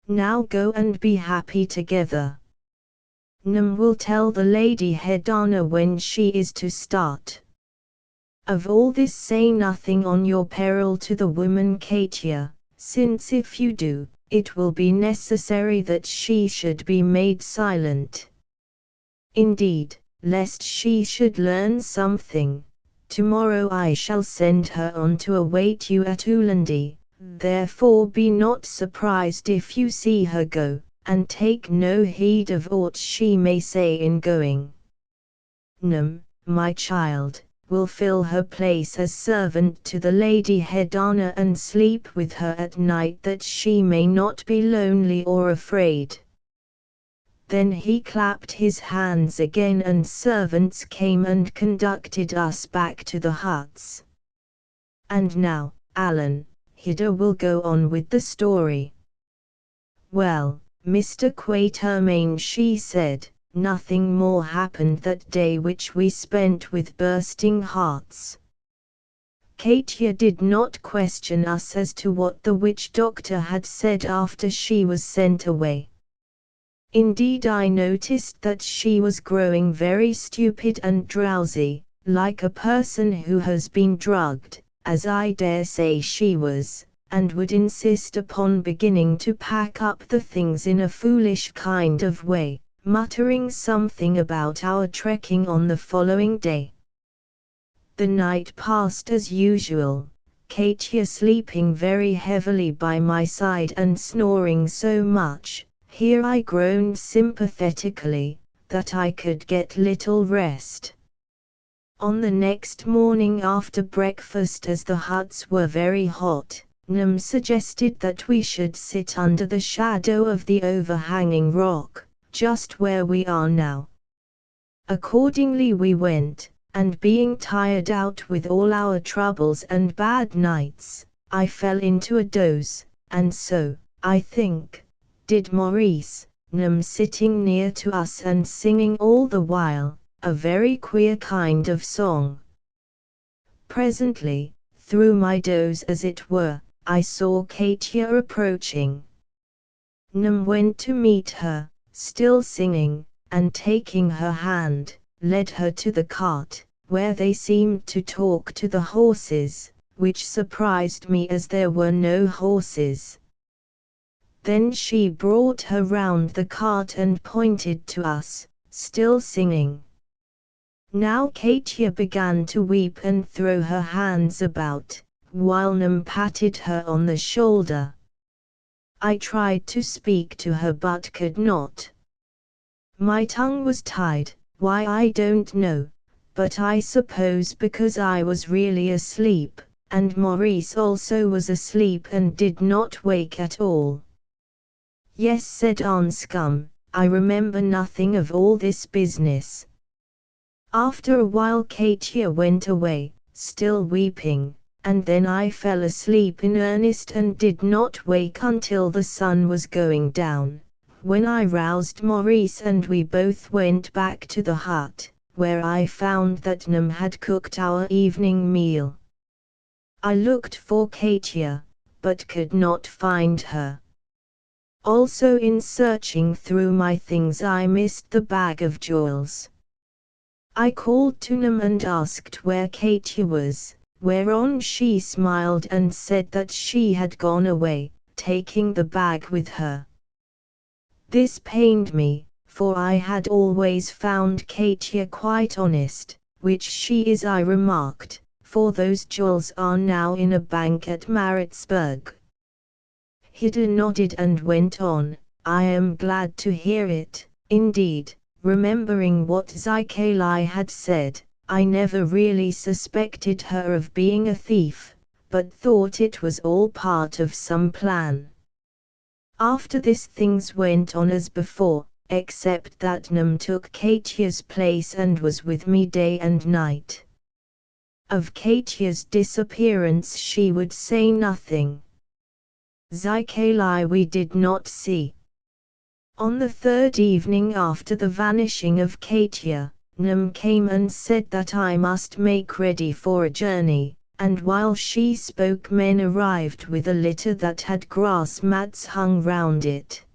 S1: Now go and be happy together. Num will tell the Lady Hedana when she is to start. Of all this say nothing on your peril to the woman Katia, since if you do, it will be necessary that she should be made silent. Indeed, lest she should learn something, tomorrow I shall send her on to await you at Ulandi, therefore be not surprised if you see her go, and take no heed of aught she may say in going. Num, my child, will fill her place as servant to the Lady Hedana and sleep with her at night that she may not be lonely or afraid. Then he clapped his hands again and servants came and conducted us back to the huts. And now, Alan, Hida will go on with the story. Well, Mr. Quatermain, she said, nothing more happened that day, which we spent with bursting hearts. Katia did not question us as to what the witch doctor had said after she was sent away. Indeed, I noticed that she was growing very stupid and drowsy, like a person who has been drugged, as I dare say she was, and would insist upon beginning to pack up the things in a foolish kind of way, muttering something about our trekking on the following day. The night passed as usual, Katia sleeping very heavily by my side and snoring so much. Here I groaned sympathetically, that I could get little rest. On the next morning after breakfast, as the huts were very hot, Num suggested that we should sit under the shadow of the overhanging rock, just where we are now. Accordingly we went, and being tired out with all our troubles and bad nights, I fell into a doze, and so, I think, did Maurice, Num sitting near to us and singing all the while, a very queer kind of song. Presently, through my doze as it were, I saw Katia approaching. Num went to meet her, still singing, and taking her hand, led her to the cart, where they seemed to talk to the horses, which surprised me as there were no horses. Then she brought her round the cart and pointed to us, still singing. Now Katia began to weep and throw her hands about, while Nam patted her on the shoulder. I tried to speak to her but could not. My tongue was tied, why I don't know, but I suppose because I was really asleep, and Maurice also was asleep and did not wake at all. Yes, said Anscombe, I remember nothing of all this business. After a while Katia went away, still weeping, and then I fell asleep in earnest and did not wake until the sun was going down, when I roused Maurice and we both went back to the hut, where I found that Nam had cooked our evening meal. I looked for Katia, but could not find her. Also in searching through my things I missed the bag of jewels. I called to Nam and asked where Katia was, whereon she smiled and said that she had gone away, taking the bag with her. This pained me, for I had always found Katia quite honest, which she is, I remarked, for those jewels are now in a bank at Maritzburg. Hida nodded and went on, I am glad to hear it, indeed. Remembering what Zykalai had said, I never really suspected her of being a thief, but thought it was all part of some plan. After this things went on as before, except that Nam took Katia's place and was with me day and night. Of Katia's disappearance she would say nothing. Zykalai we did not see. On the third evening after the vanishing of Katia, Nam came and said that I must make ready for a journey, and while she spoke men arrived with a litter that had grass mats hung round it.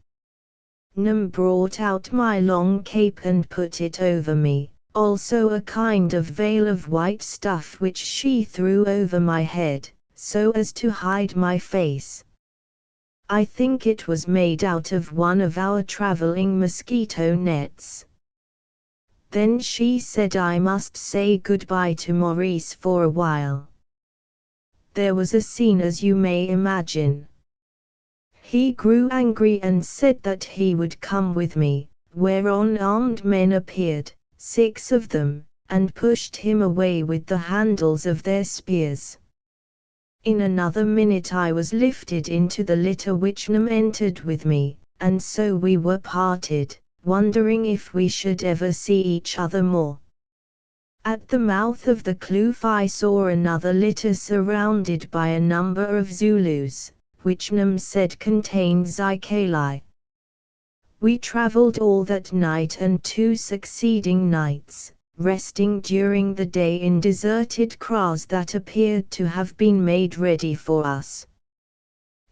S1: Nam brought out my long cape and put it over me, also a kind of veil of white stuff which she threw over my head, so as to hide my face. I think it was made out of one of our traveling mosquito nets. Then she said I must say goodbye to Maurice for a while. There was a scene as you may imagine. He grew angry and said that he would come with me, whereon armed men appeared, 6 of them, and pushed him away with the handles of their spears. In another minute I was lifted into the litter which Nam entered with me, and so we were parted, wondering if we should ever see each other more. At the mouth of the kloof I saw another litter surrounded by a number of Zulus, which Nam said contained Zykalai. We travelled all that night and 2 succeeding nights, resting during the day in deserted kraals that appeared to have been made ready for us.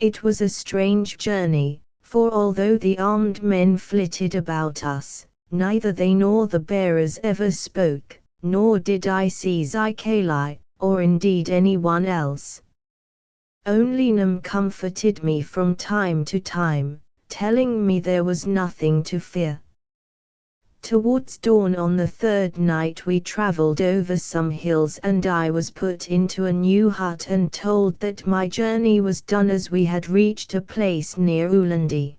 S1: It was a strange journey, for although the armed men flitted about us, neither they nor the bearers ever spoke, nor did I see Zykalai, or indeed anyone else. Only Nam comforted me from time to time, telling me there was nothing to fear. Towards dawn on the 3rd night we travelled over some hills and I was put into a new hut and told that my journey was done as we had reached a place near Ulandi.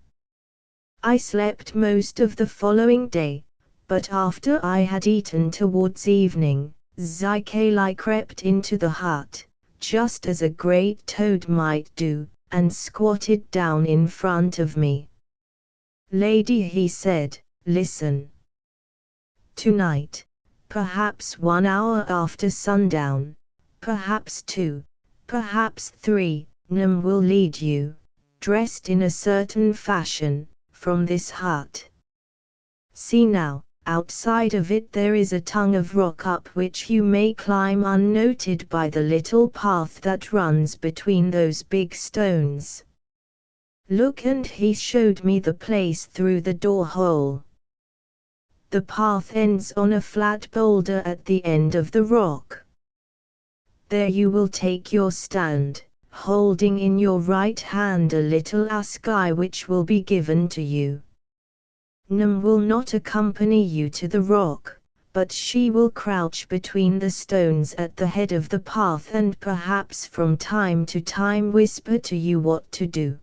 S1: I slept most of the following day, but after I had eaten towards evening, Zykalai crept into the hut, just as a great toad might do, and squatted down in front of me. Lady, he said, listen. Tonight, perhaps 1 hour after sundown, perhaps 2, perhaps 3, Nam will lead you, dressed in a certain fashion, from this hut. See now, outside of it there is a tongue of rock up which you may climb unnoted by the little path that runs between those big stones. Look, and he showed me the place through the door hole. The path ends on a flat boulder at the end of the rock. There you will take your stand, holding in your right hand a little assegai which will be given to you. Num will not accompany you to the rock, but she will crouch between the stones at the head of the path and perhaps from time to time whisper to you what to do.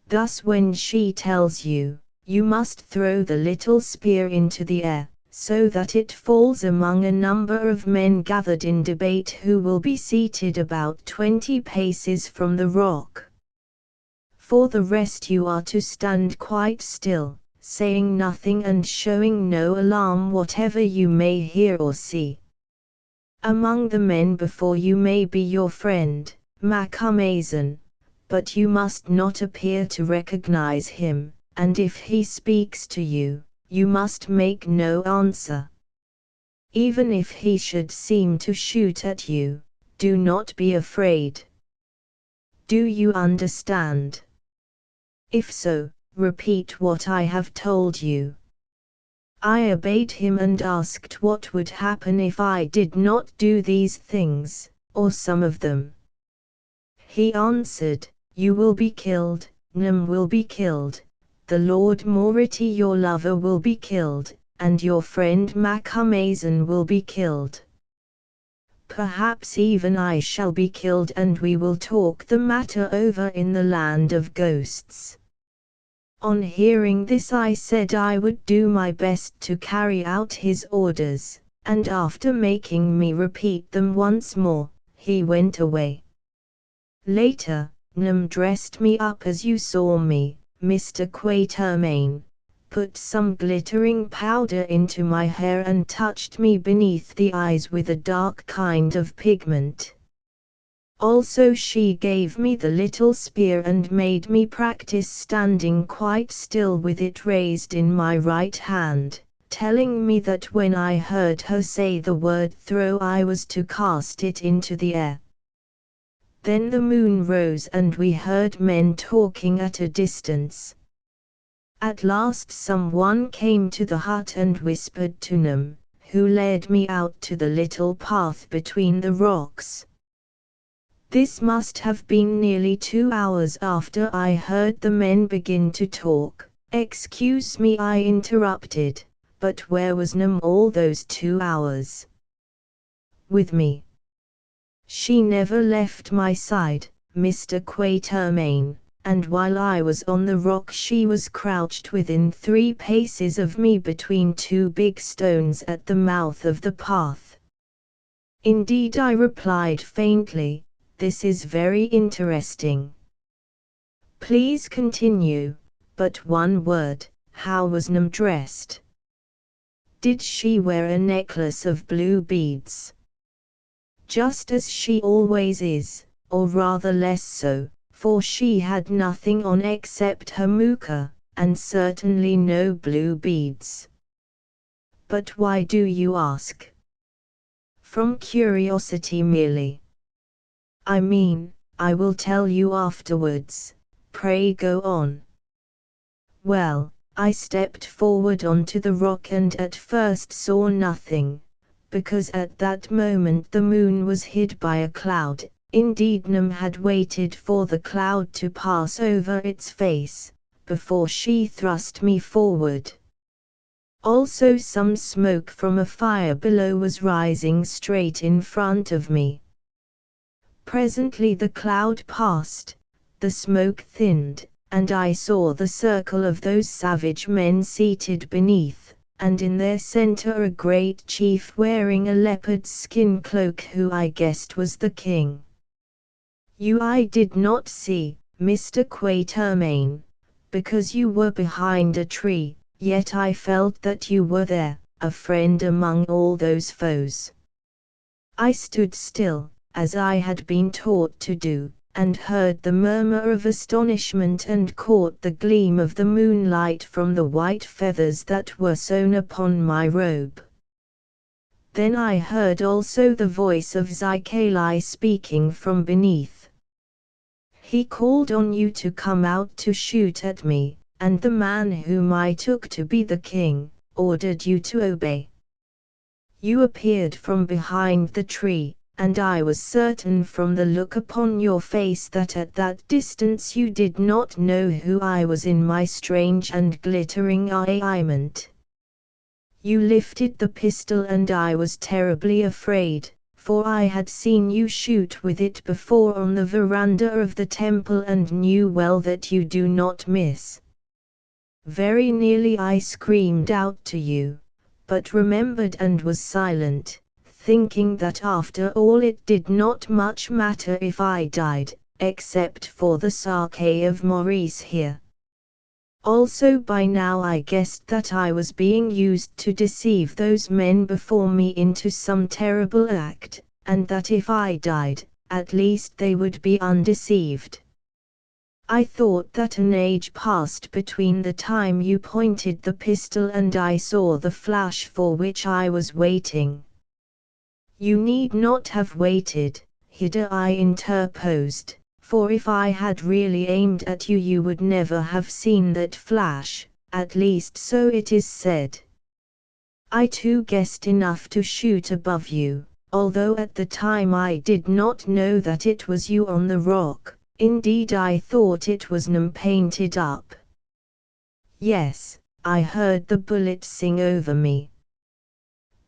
S1: Thus when she tells you, you must throw the little spear into the air, so that it falls among a number of men gathered in debate who will be seated about 20 paces from the rock. For the rest you are to stand quite still, saying nothing and showing no alarm whatever you may hear or see. Among the men before you may be your friend, Macumazon, but you must not appear to recognize him, and if he speaks to you, you must make no answer. Even if he should seem to shoot at you, do not be afraid. Do you understand? If so, repeat what I have told you. I obeyed him and asked what would happen if I did not do these things, or some of them. He answered, you will be killed, Num will be killed, the Lord Moriti your lover will be killed, and your friend Macumazon will be killed. Perhaps even I shall be killed and we will talk the matter over in the land of ghosts. On hearing this I said I would do my best to carry out his orders, and after making me repeat them once more, he went away. Later, Num dressed me up as you saw me, Mr. Quatermain, put some glittering powder into my hair and touched me beneath the eyes with a dark kind of pigment. Also she gave me the little spear and made me practice standing quite still with it raised in my right hand, telling me that when I heard her say the word throw I was to cast it into the air. Then the moon rose and we heard men talking at a distance. At last someone came to the hut and whispered to Num, who led me out to the little path between the rocks. This must have been nearly 2 hours after I heard the men begin to talk. Excuse me, I interrupted, but where was Num all those 2 hours? With me. She never left my side, Mr. Quatermain, and while I was on the rock she was crouched within 3 paces of me between 2 big stones at the mouth of the path. Indeed, I replied faintly, this is very interesting. Please continue, but one word, how was Num dressed? Did she wear a necklace of blue beads? Just as she always is, or rather less so, for she had nothing on except her muka, and certainly no blue beads. But why do you ask? From curiosity merely. I mean, I will tell you afterwards, pray go on. Well, I stepped forward onto the rock and at first saw nothing, because at that moment the moon was hid by a cloud. Indeed, Num had waited for the cloud to pass over its face, before she thrust me forward. Also some smoke from a fire below was rising straight in front of me. Presently the cloud passed, the smoke thinned, and I saw the circle of those savage men seated beneath, and in their center a great chief wearing a leopard skin cloak who I guessed was the king. You I did not see, Mr. Quatermain, because you were behind a tree, yet I felt that you were there, a friend among all those foes. I stood still, as I had been taught to do, and heard the murmur of astonishment and caught the gleam of the moonlight from the white feathers that were sewn upon my robe. Then I heard also the voice of Zykalai speaking from beneath. He called on you to come out to shoot at me, and the man whom I took to be the king, ordered you to obey. You appeared from behind the tree, and I was certain from the look upon your face that at that distance you did not know who I was in my strange and glittering arrayment. You lifted the pistol and I was terribly afraid, for I had seen you shoot with it before on the veranda of the temple and knew well that you do not miss. Very nearly I screamed out to you, but remembered and was silent, thinking that after all it did not much matter if I died, except for the sake of Maurice here. Also by now I guessed that I was being used to deceive those men before me into some terrible act, and that if I died, at least they would be undeceived. I thought that an age passed between the time you pointed the pistol and I saw the flash for which I was waiting. You need not have waited, Haggard, I interposed. For if I had really aimed at you, you would never have seen that flash, at least so it is said. I too guessed enough to shoot above you, although at the time I did not know that it was you on the rock. Indeed I thought it was Nym painted up. Yes, I heard the bullet sing over me.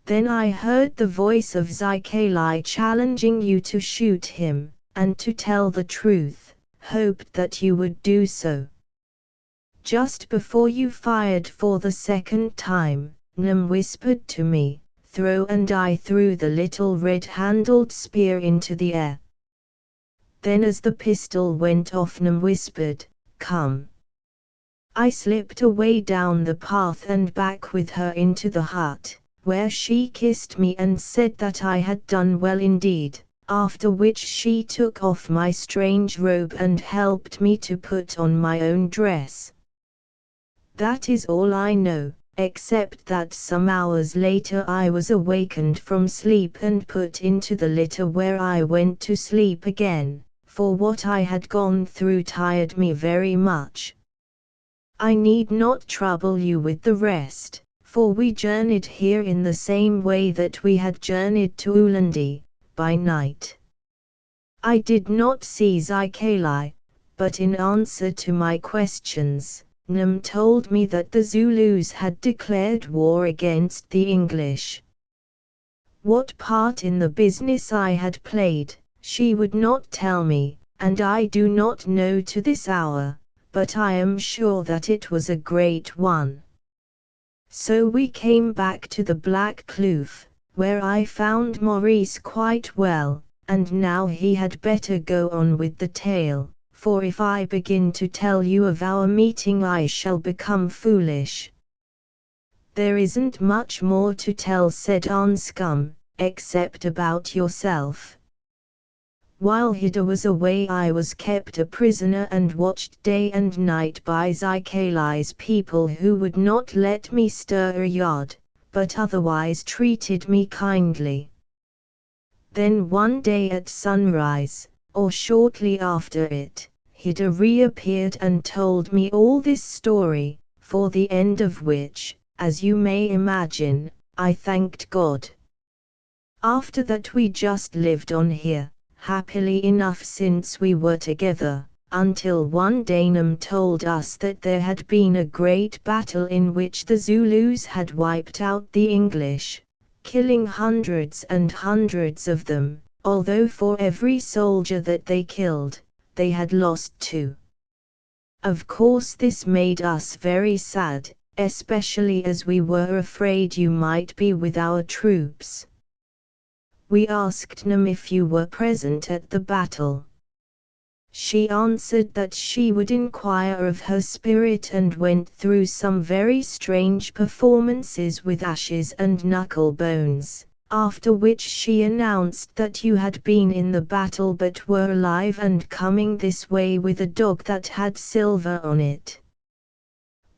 S1: Then I heard the voice of Zykalai challenging you to shoot him, and to tell the truth, hoped that you would do so. Just before you fired for the second time, Nym whispered to me, "Throw," and I threw the little red-handled spear into the air. Then as the pistol went off, Nym whispered, "Come." I slipped away down the path and back with her into the hut, where she kissed me and said that I had done well indeed. After which she took off my strange robe and helped me to put on my own dress. That is all I know, except that some hours later I was awakened from sleep and put into the litter where I went to sleep again, for what I had gone through tired me very much. I need not trouble you with the rest, for we journeyed here in the same way that we had journeyed to Ulundi, by night. I did not see Zykalai, but in answer to my questions, Nym told me that the Zulus had declared war against the English. What part in the business I had played, she would not tell me, and I do not know to this hour, but I am sure that it was a great one. So we came back to the Black Kloof, where I found Maurice quite well, and now he had better go on with the tale, for if I begin to tell you of our meeting I shall become foolish. There isn't much more to tell, said Anscombe, except about yourself. While Haggard was away I was kept a prisoner and watched day and night by Zykalai's people, who would not let me stir a yard, but otherwise treated me kindly. Then one day at sunrise, or shortly after it, Haggard reappeared and told me all this story, for the end of which, as you may imagine, I thanked God. After that we just lived on here, happily enough since we were together, until one day Nym told us that there had been a great battle in which the Zulus had wiped out the English, killing hundreds and hundreds of them, although for every soldier that they killed, they had lost 2. Of course this made us very sad, especially as we were afraid you might be with our troops. We asked Nym if you were present at the battle. She answered that she would inquire of her spirit and went through some very strange performances with ashes and knuckle bones, after which she announced that you had been in the battle but were alive and coming this way with a dog that had silver on it.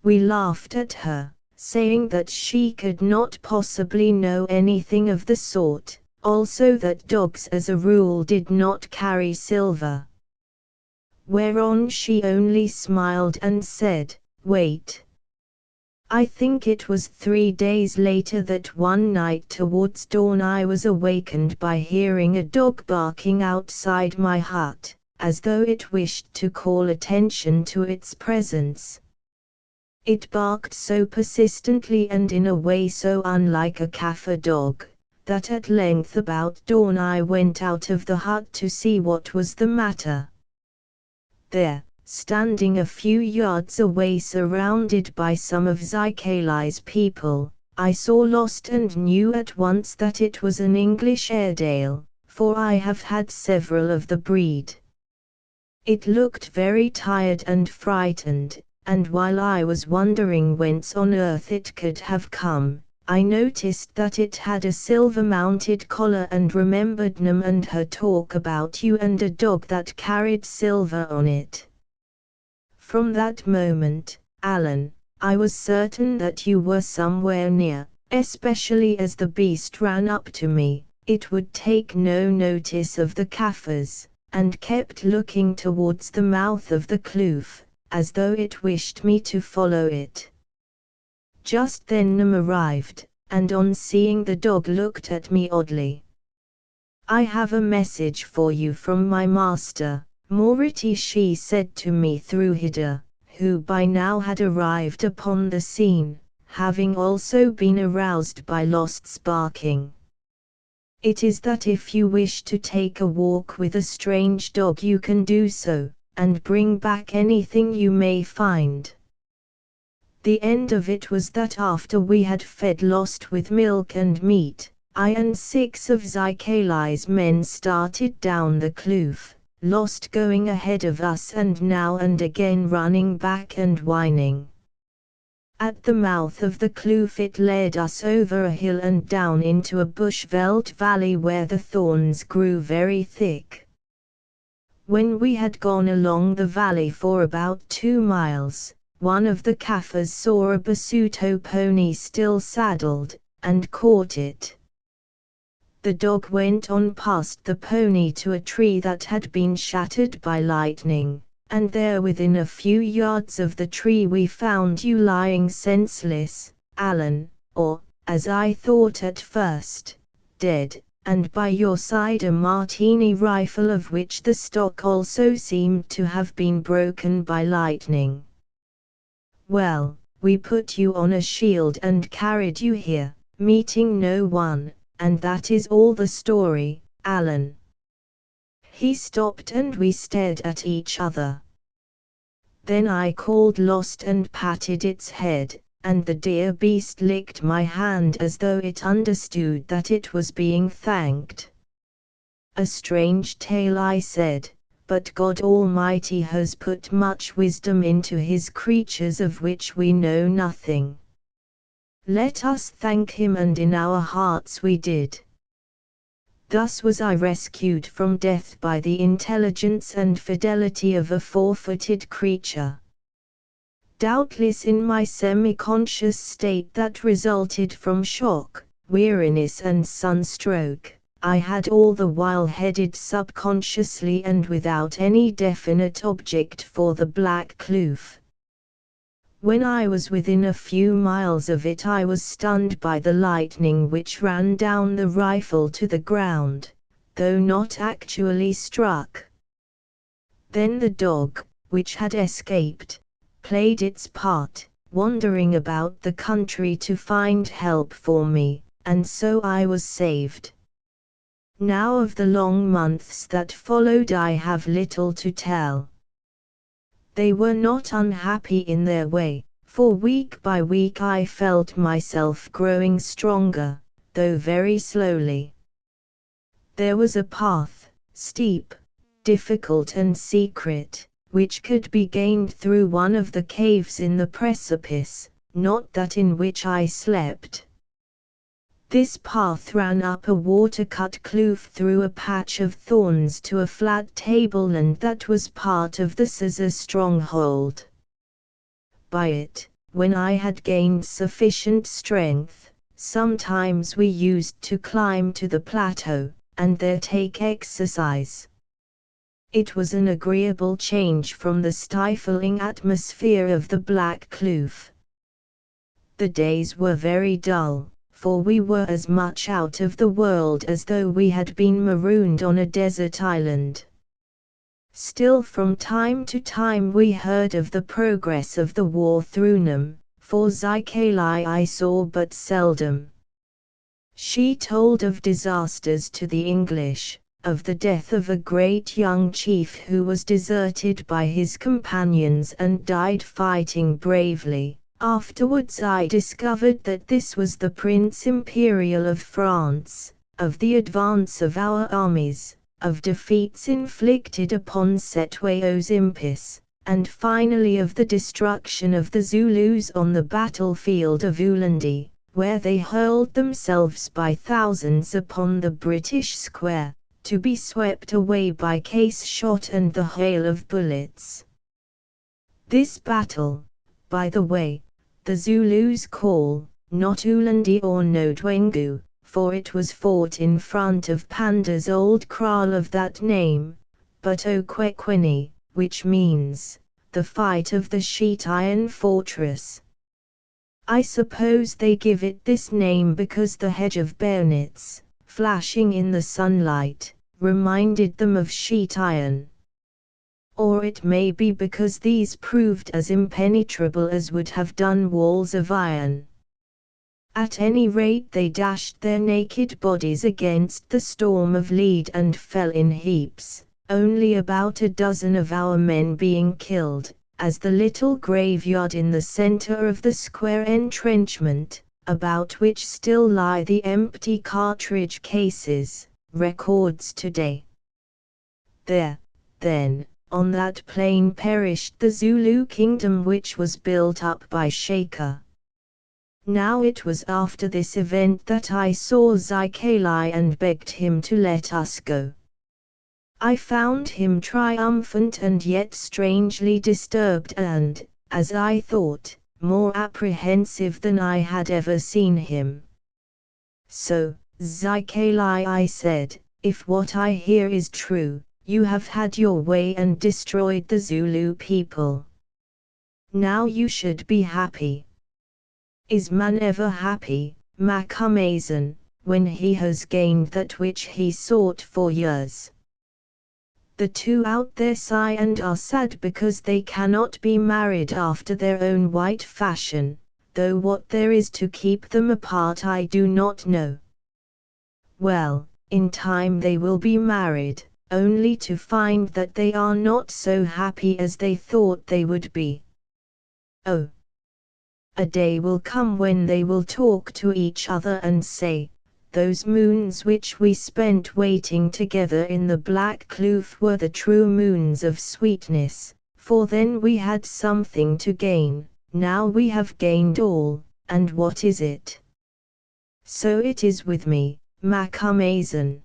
S1: We laughed at her, saying that she could not possibly know anything of the sort, also that dogs as a rule did not carry silver. Whereon she only smiled and said, "Wait. I think it was 3 days later that one night towards dawn I was awakened by hearing a dog barking outside my hut, as though it wished to call attention to its presence. It barked so persistently and in a way so unlike a Kaffir dog, that at length about dawn I went out of the hut to see what was the matter. There, standing a few yards away surrounded by some of Zykalai's people, I saw Lost and knew at once that it was an English Airedale, for I have had several of the breed. It looked very tired and frightened, and while I was wondering whence on earth it could have come, I noticed that it had a silver-mounted collar and remembered Nam and her talk about you and a dog that carried silver on it. From that moment, Alan, I was certain that you were somewhere near, especially as the beast ran up to me. It would take no notice of the Kaffirs, and kept looking towards the mouth of the kloof, as though it wished me to follow it. Just then Nam arrived, and on seeing the dog looked at me oddly. "I have a message for you from my master, Moriti," she said to me through Hida, who by now had arrived upon the scene, having also been aroused by Lost's barking. "It is that if you wish to take a walk with a strange dog you can do so, and bring back anything you may find." The end of it was that after we had fed Lost with milk and meat, I and 6 of Zykalai's men started down the kloof, Lost going ahead of us and now and again running back and whining. At the mouth of the kloof it led us over a hill and down into a bush-veld valley where the thorns grew very thick. When we had gone along the valley for about 2 miles, one of the Kaffirs saw a Basuto pony still saddled, and caught it. The dog went on past the pony to a tree that had been shattered by lightning, and there within a few yards of the tree we found you lying senseless, Alan, or, as I thought at first, dead, and by your side a Martini rifle of which the stock also seemed to have been broken by lightning. Well, we put you on a shield and carried you here, meeting no one, and that is all the story, Alan." He stopped and we stared at each other. Then I called Lost and patted its head, and the dear beast licked my hand as though it understood that it was being thanked. "A strange tale," I said, "but God Almighty has put much wisdom into His creatures of which we know nothing. Let us thank Him, and in our hearts we did." Thus was I rescued from death by the intelligence and fidelity of a 4-footed creature. Doubtless in my semi-conscious state that resulted from shock, weariness and sunstroke, I had all the while headed subconsciously and without any definite object for the Black Kloof. When I was within a few miles of it I was stunned by the lightning which ran down the rifle to the ground, though not actually struck. Then the dog, which had escaped, played its part, wandering about the country to find help for me, and so I was saved. Now of the long months that followed I have little to tell. They were not unhappy in their way, for week by week I felt myself growing stronger, though very slowly. There was a path, steep, difficult and secret, which could be gained through one of the caves in the precipice, not that in which I slept. This path ran up a water-cut kloof through a patch of thorns to a flat tableland that was part of the Scissor stronghold. By it, when I had gained sufficient strength, sometimes we used to climb to the plateau, and there take exercise. It was an agreeable change from the stifling atmosphere of the Black Kloof. The days were very dull, for we were as much out of the world as though we had been marooned on a desert island. Still from time to time we heard of the progress of the war through them, for Zykalai I saw but seldom. She told of disasters to the English, of the death of a great young chief who was deserted by his companions and died fighting bravely. Afterwards I discovered that this was the Prince Imperial of France, of the advance of our armies, of defeats inflicted upon Setwayo's Impis, and finally of the destruction of the Zulus on the battlefield of Ulandi, where they hurled themselves by thousands upon the British square, to be swept away by case shot and the hail of bullets. This battle, by the way, the Zulus call, not Ulandi or Nodwengu, for it was fought in front of Panda's old kraal of that name, but Okwekwini, which means, the fight of the sheet iron fortress. I suppose they give it this name because the hedge of bayonets, flashing in the sunlight, reminded them of sheet iron. Or it may be because these proved as impenetrable as would have done walls of iron. At any rate they dashed their naked bodies against the storm of lead and fell in heaps, only about a dozen of our men being killed, as the little graveyard in the center of the square entrenchment, about which still lie the empty cartridge cases, records today. There, then, on that plain perished the Zulu kingdom which was built up by Shaker. Now it was after this event that I saw Zykalai and begged him to let us go. I found him triumphant and yet strangely disturbed and, as I thought, more apprehensive than I had ever seen him. So, Zykalai, I said, if what I hear is true, you have had your way and destroyed the Zulu people. Now you should be happy. Is man ever happy, Macumazan, when he has gained that which he sought for years? The two out there sigh and are sad because they cannot be married after their own white fashion, though what there is to keep them apart I do not know. Well, in time they will be married, only to find that they are not so happy as they thought they would be. Oh! A day will come when they will talk to each other and say, those moons which we spent waiting together in the Black Kloof were the true moons of sweetness, for then we had something to gain, now we have gained all, and what is it? So it is with me, Macumazan.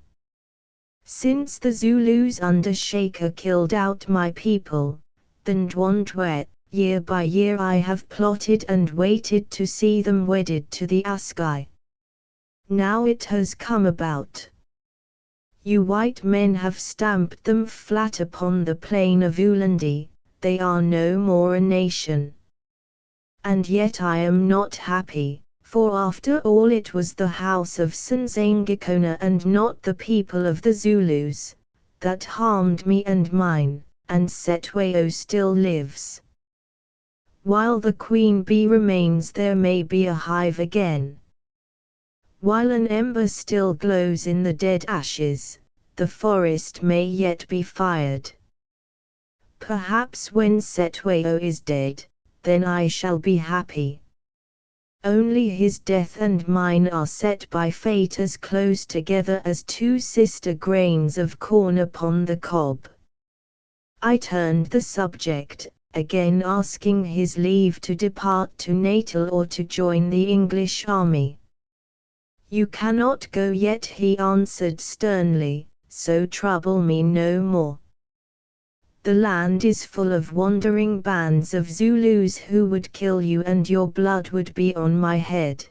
S1: Since the Zulus under Shaker killed out my people, the Ndwandwe, year by year I have plotted and waited to see them wedded to the Askai. Now it has come about. You white men have stamped them flat upon the plain of Ulandi, they are no more a nation. And yet I am not happy, for after all it was the house of Sanzangakona and not the people of the Zulus, that harmed me and mine, and Setwayo still lives. While the queen bee remains there may be a hive again. While an ember still glows in the dead ashes, the forest may yet be fired. Perhaps when Setwayo is dead, then I shall be happy. Only his death and mine are set by fate as close together as two sister grains of corn upon the cob. I turned the subject, again asking his leave to depart to Natal or to join the English army. You cannot go yet, he answered sternly, so trouble me no more. The land is full of wandering bands of Zulus who would kill you and your blood would be on my head.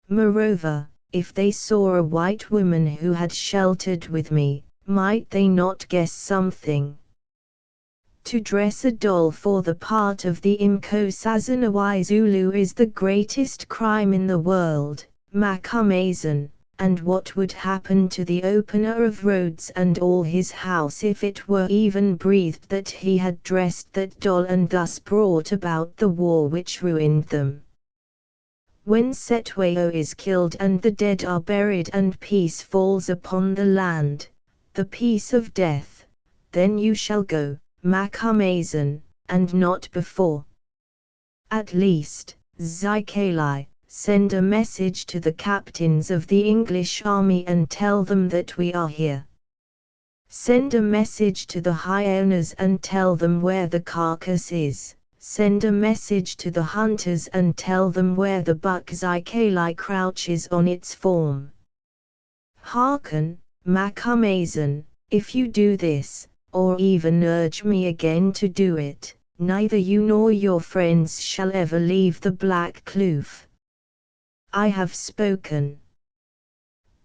S1: Moreover, if they saw a white woman who had sheltered with me, might they not guess something? To dress a doll for the part of the Inkosazanawi Zulu is the greatest crime in the world, Macumazan, and what would happen to the opener of roads and all his house if it were even breathed that he had dressed that doll and thus brought about the war which ruined them? When Setwayo is killed and the dead are buried and peace falls upon the land, the peace of death, then you shall go, Macumazan, and not before. At least, Zikali, send a message to the captains of the English army and tell them that we are here. Send a message to the hyenas and tell them where the carcass is. Send a message to the hunters and tell them where the buck Zikali crouches on its form. Hearken, Macumazan, if you do this, or even urge me again to do it, neither you nor your friends shall ever leave the Black Kloof. I have spoken.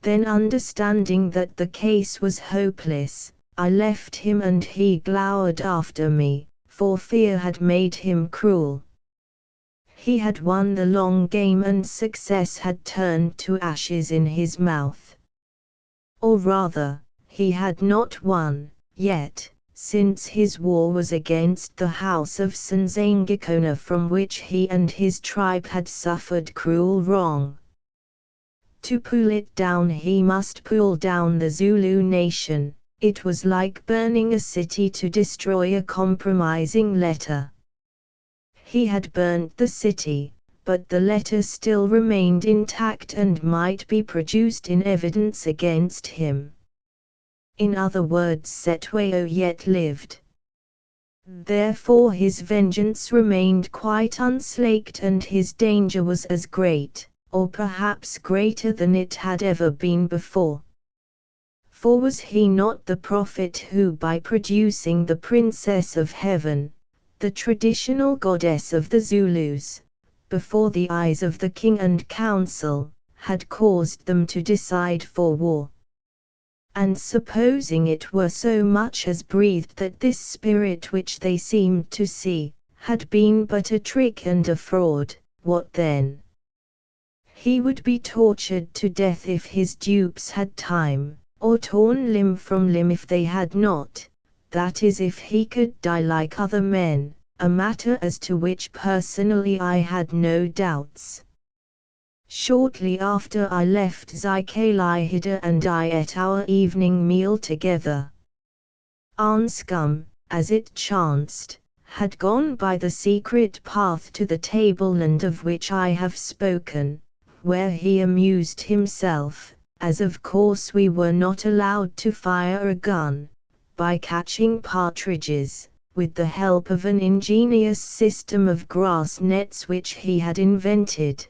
S1: Then understanding that the case was hopeless, I left him and he glowered after me, for fear had made him cruel. He had won the long game and success had turned to ashes in his mouth. Or rather, he had not won, yet, since his war was against the house of Sanzangakona from which he and his tribe had suffered cruel wrong. To pull it down he must pull down the Zulu nation. It was like burning a city to destroy a compromising letter. He had burnt the city, but the letter still remained intact and might be produced in evidence against him. In other words, Setwayo yet lived. Therefore his vengeance remained quite unslaked and his danger was as great, or perhaps greater than it had ever been before. For was he not the prophet who by producing the Princess of Heaven, the traditional goddess of the Zulus, before the eyes of the king and council, had caused them to decide for war? And supposing it were so much as breathed that this spirit which they seemed to see, had been but a trick and a fraud, what then? He would be tortured to death if his dupes had time, or torn limb from limb if they had not, that is if he could die like other men, a matter as to which personally I had no doubts. Shortly after I left Zikali, Hida and I ate our evening meal together. Anscombe, as it chanced, had gone by the secret path to the tableland of which I have spoken, where he amused himself, as of course we were not allowed to fire a gun, by catching partridges, with the help of an ingenious system of grass nets which he had invented.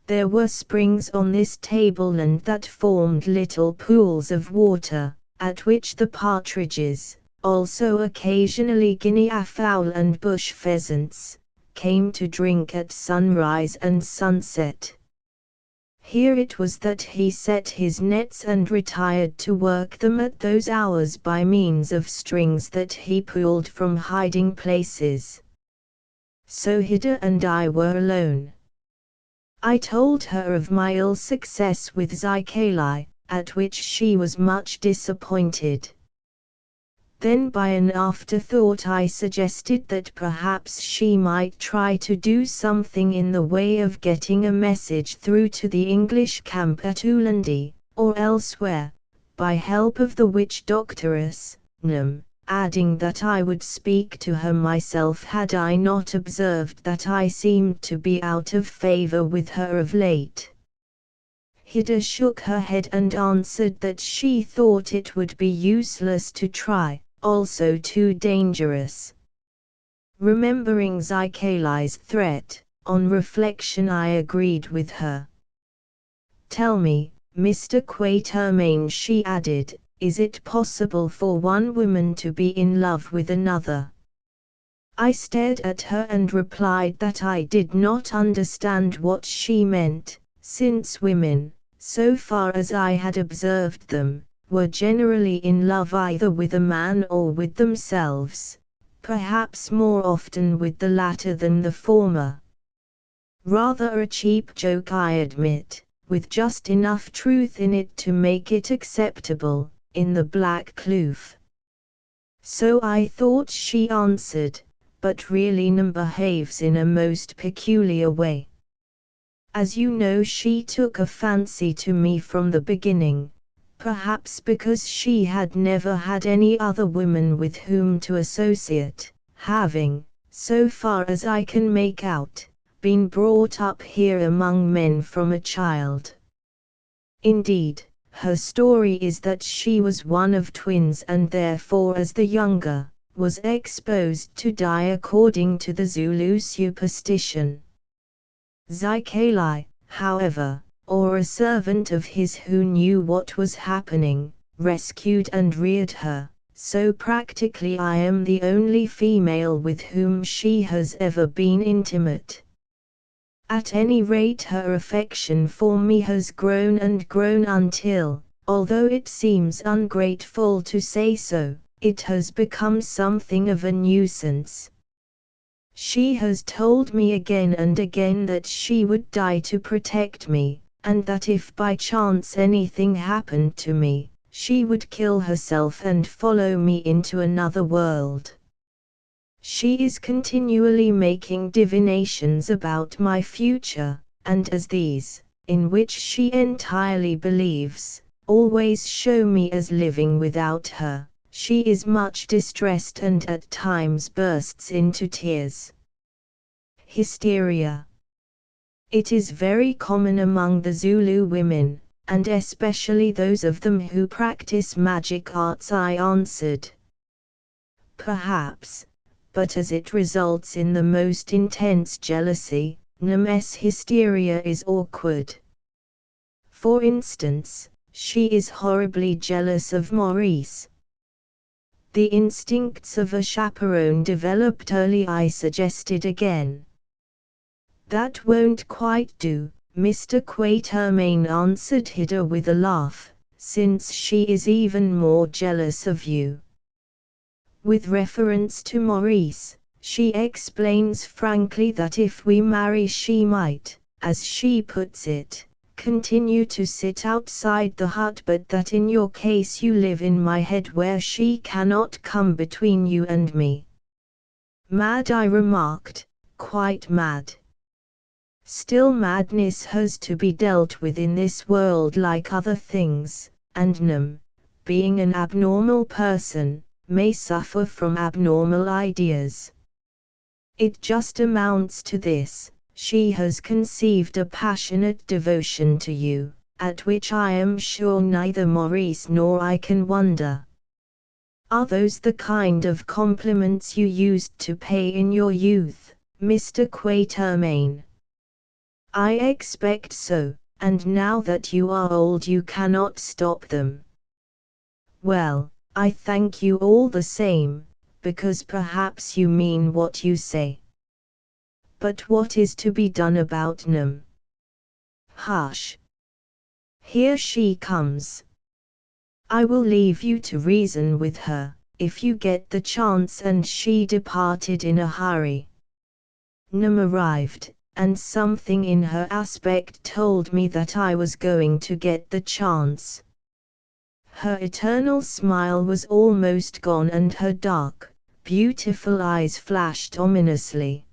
S1: There were springs on this tableland that formed little pools of water, at which the partridges, also occasionally guinea fowl and bush pheasants, came to drink at sunrise and sunset. Here it was that he set his nets and retired to work them at those hours by means of strings that he pulled from hiding places. So Hida and I were alone. I told her of my ill success with Zikali, at which she was much disappointed. Then by an afterthought I suggested that perhaps she might try to do something in the way of getting a message through to the English camp at Ulandi, or elsewhere, by help of the witch doctoress, Nam, adding that I would speak to her myself had I not observed that I seemed to be out of favor with her of late. Hida shook her head and answered that she thought it would be useless to try, also too dangerous. Remembering Zikali's threat, on reflection I agreed with her. Tell me, Mr. Quatermain, she added, is it possible for one woman to be in love with another? I stared at her and replied that I did not understand what she meant, since women, so far as I had observed them, were generally in love either with a man or with themselves, perhaps more often with the latter than the former. Rather a cheap joke, I admit, with just enough truth in it to make it acceptable, in the Black Kloof. So I thought, she answered, but really Nim behaves in a most peculiar way. As you know, she took a fancy to me from the beginning, perhaps because she had never had any other woman with whom to associate, having, so far as I can make out, been brought up here among men from a child. Indeed, her story is that she was one of twins and therefore, as the younger, was exposed to die according to the Zulu superstition. Zikali, however, or a servant of his who knew what was happening, rescued and reared her, so practically I am the only female with whom she has ever been intimate. At any rate, her affection for me has grown and grown until, although it seems ungrateful to say so, it has become something of a nuisance. She has told me again and again that she would die to protect me, and that if by chance anything happened to me, she would kill herself and follow me into another world. She is continually making divinations about my future, and as these, in which she entirely believes, always show me as living without her, she is much distressed and at times bursts into tears. Hysteria. It is very common among the Zulu women, and especially those of them who practice magic arts, I answered. Perhaps, but as it results in the most intense jealousy, Nem's hysteria is awkward. For instance, she is horribly jealous of Maurice. The instincts of a chaperone developed early, I suggested again. That won't quite do, Mr. Quatermain answered Hida with a laugh, since she is even more jealous of you. With reference to Maurice, she explains frankly that if we marry she might, as she puts it, continue to sit outside the hut, but that in your case you live in my head where she cannot come between you and me. Mad, I remarked, quite mad. Still, madness has to be dealt with in this world like other things, and Nem, being an abnormal person, may suffer from abnormal ideas. It just amounts to this: she has conceived a passionate devotion to you, at which I am sure neither Maurice nor I can wonder. Are those the kind of compliments you used to pay in your youth, Mr. Quatermain? I expect so, and now that you are old you cannot stop them. Well, I thank you all the same, because perhaps you mean what you say. But what is to be done about Nem? Hush! Here she comes. I will leave you to reason with her, if you get the chance, and she departed in a hurry. Nem arrived, and something in her aspect told me that I was going to get the chance. Her eternal smile was almost gone and her dark, beautiful eyes flashed ominously.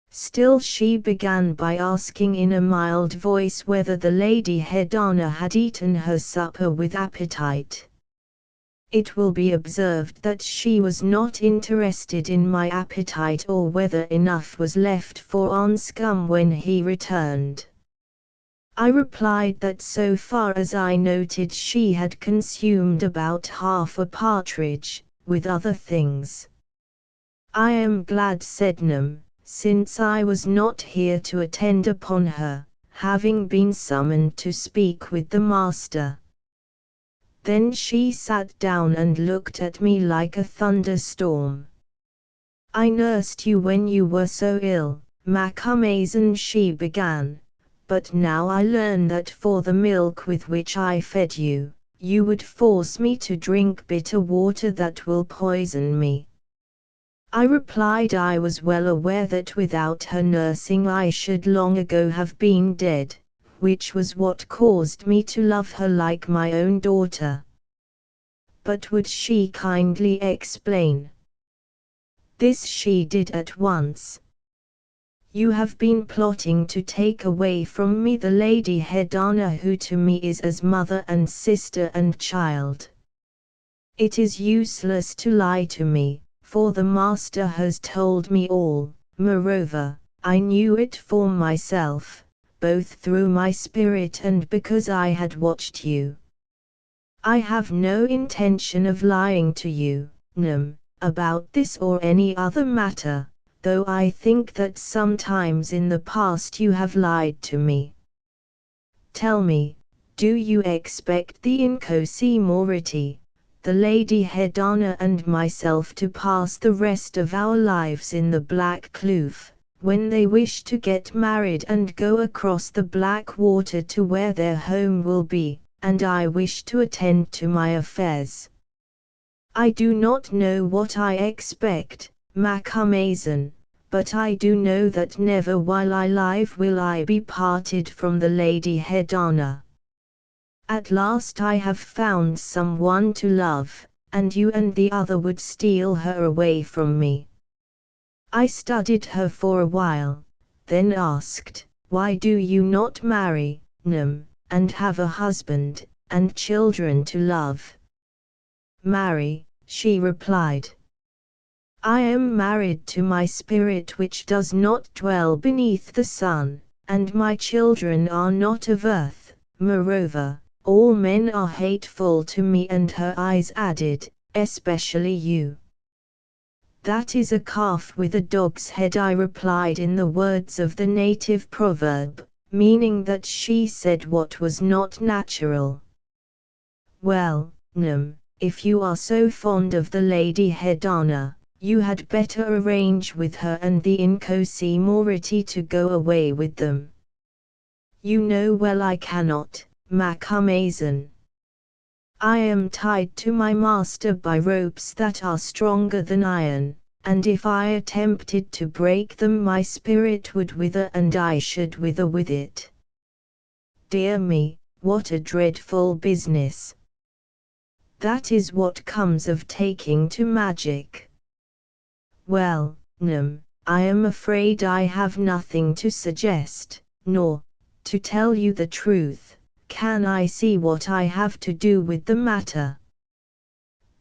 S1: Still she began by asking in a mild voice whether the Lady Hedana had eaten her supper with appetite. It will be observed that she was not interested in my appetite or whether enough was left for Anscombe when he returned. I replied that so far as I noted she had consumed about half a partridge, with other things. I am glad, said Nem, since I was not here to attend upon her, having been summoned to speak with the master. Then she sat down and looked at me like a thunderstorm. I nursed you when you were so ill, Macumazan, she began. But now I learn that for the milk with which I fed you, you would force me to drink bitter water that will poison me. I replied I was well aware that without her nursing I should long ago have been dead, which was what caused me to love her like my own daughter. But would she kindly explain? This she did at once. You have been plotting to take away from me the Lady Hedana, who to me is as mother and sister and child. It is useless to lie to me, for the Master has told me all. Moreover, I knew it for myself, both through my spirit and because I had watched you. I have no intention of lying to you, Num, about this or any other matter, though I think that sometimes in the past you have lied to me. Tell me, do you expect the Inkosi Moriti, the Lady Hedana and myself to pass the rest of our lives in the Black Kloof, when they wish to get married and go across the Black Water to where their home will be, and I wish to attend to my affairs? I do not know what I expect, Macumazan, but I do know that never while I live will I be parted from the Lady Hedana. At last I have found someone to love, and you and the other would steal her away from me. I studied her for a while, then asked, why do you not marry, Num, and have a husband, and children to love? Marry, she replied. I am married to my spirit which does not dwell beneath the sun, and my children are not of earth. Moreover, all men are hateful to me. And her eyes added, especially you. That is a calf with a dog's head, I replied in the words of the native proverb, meaning that she said what was not natural. Well, Num, if you are so fond of the Lady Hedana, you had better arrange with her and the Inkosi Moriti to go away with them. You know well I cannot, Macumazan. I am tied to my master by ropes that are stronger than iron, and if I attempted to break them my spirit would wither and I should wither with it. Dear me, what a dreadful business! That is what comes of taking to magic. Well, Num, I am afraid I have nothing to suggest, nor, to tell you the truth, can I see what I have to do with the matter.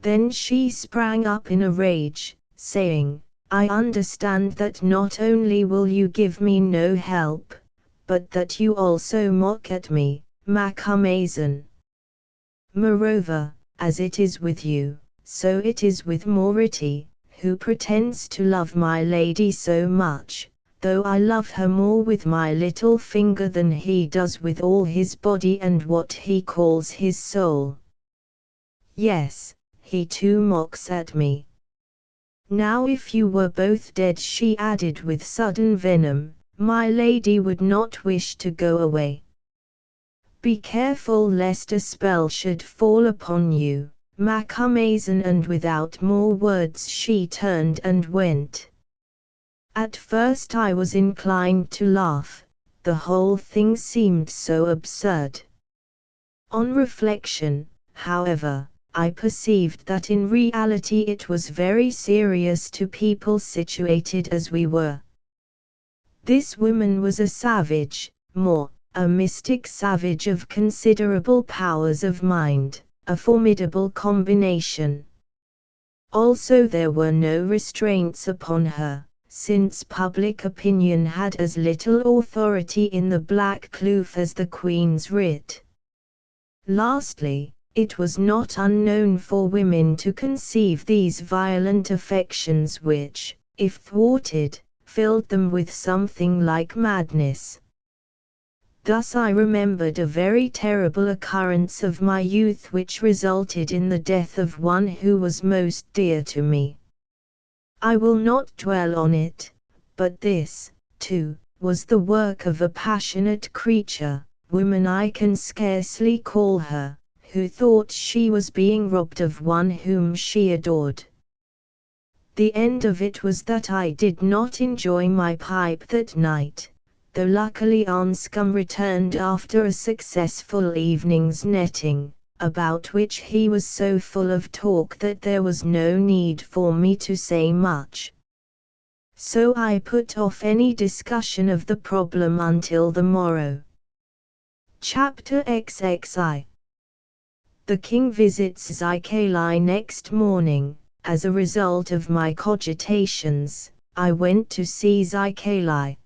S1: Then she sprang up in a rage, saying, I understand that not only will you give me no help, but that you also mock at me, Macumazan. Moreover, as it is with you, so it is with Moriti, who pretends to love my lady so much, though I love her more with my little finger than he does with all his body and what he calls his soul. Yes, he too mocks at me. Now if you were both dead, she added with sudden venom, my lady would not wish to go away. Be careful lest a spell should fall upon you, Macumazan, and without more words she turned and went. At first I was inclined to laugh, the whole thing seemed so absurd. On reflection, however, I perceived that in reality it was very serious to people situated as we were. This woman was a savage, more, a mystic savage of considerable powers of mind, a formidable combination. Also there were no restraints upon her, since public opinion had as little authority in the Black Kloof as the Queen's writ. Lastly, it was not unknown for women to conceive these violent affections which, if thwarted, filled them with something like madness. Thus I remembered a very terrible occurrence of my youth which resulted in the death of one who was most dear to me. I will not dwell on it, but this, too, was the work of a passionate creature, woman I can scarcely call her, who thought she was being robbed of one whom she adored. The end of it was that I did not enjoy my pipe that night, though luckily Anscombe returned after a successful evening's netting, about which he was so full of talk that there was no need for me to say much. So I put off any discussion of the problem until the morrow. Chapter XXI. The king visits Zycali next morning. As a result of my cogitations, I went to see Zycali.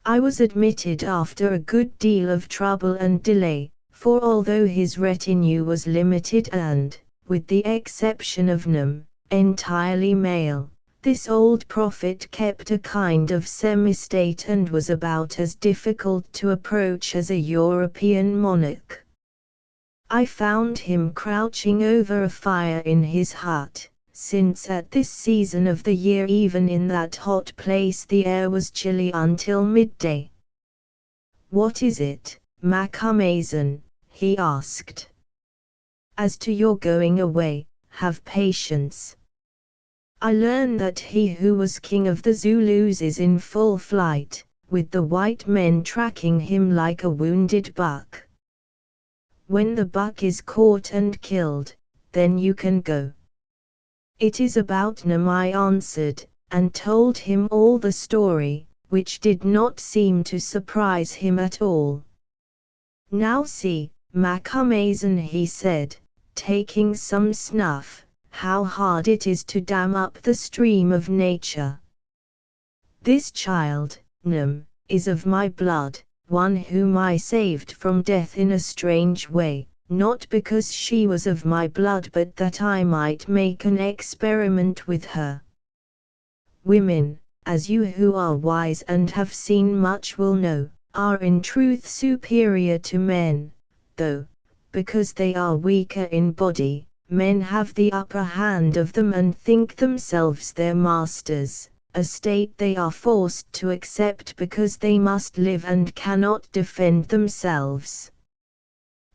S1: I was admitted after a good deal of trouble and delay, for although his retinue was limited and, with the exception of Num, entirely male, this old prophet kept a kind of semi-state and was about as difficult to approach as a European monarch. I found him crouching over a fire in his hut, since at this season of the year even in that hot place the air was chilly until midday. "What is it, Macumazahn?" he asked. "As to your going away, have patience. I learn that he who was king of the Zulus is in full flight, with the white men tracking him like a wounded buck. When the buck is caught and killed, then you can go." "It is about Num," I answered, and told him all the story, which did not seem to surprise him at all. "Now see, Macumazahn," he said, taking some snuff, "how hard it is to dam up the stream of nature. This child, Num, is of my blood, one whom I saved from death in a strange way, not because she was of my blood but that I might make an experiment with her. Women, as you who are wise and have seen much will know, are in truth superior to men, though, because they are weaker in body, men have the upper hand of them and think themselves their masters, a state they are forced to accept because they must live and cannot defend themselves.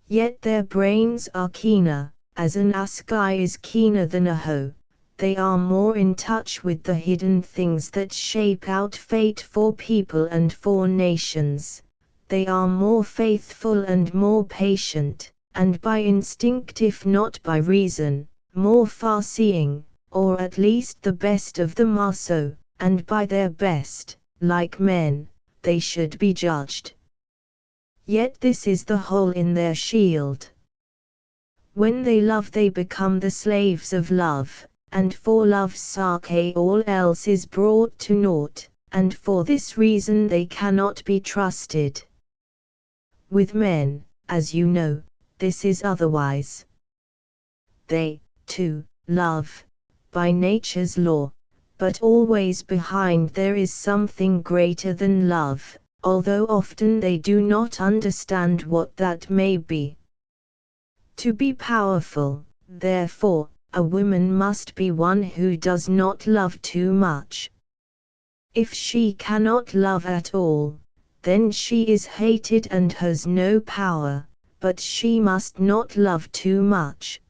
S1: Yet their brains are keener, as an assegai is keener than a hoe. They are more in touch with the hidden things that shape out fate for people and for nations. They are more faithful and more patient, and by instinct if not by reason, more far-seeing, or at least the best of them are so, and by their best, like men, they should be judged. Yet this is the hole in their shield. When they love they become the slaves of love, and for love's sake all else is brought to naught, and for this reason they cannot be trusted. With men, as you know, this is otherwise. They, too, love, by nature's law, but always behind there is something greater than love, although often they do not understand what that may be. To be powerful, therefore, a woman must be one who does not love too much. If she cannot love at all, then she is hated and has no power, but she must not love too much.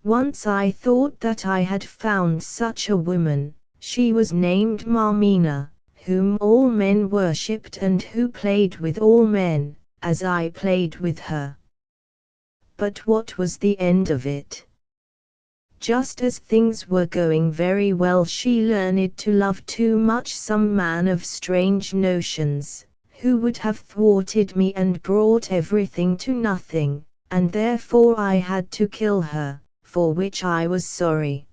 S1: Once I thought that I had found such a woman. She was named Marmina, whom all men worshipped and who played with all men, as I played with her. But what was the end of it? Just as things were going very well she learned to love too much some man of strange notions, who would have thwarted me and brought everything to nothing, and therefore I had to kill her, for which I was sorry.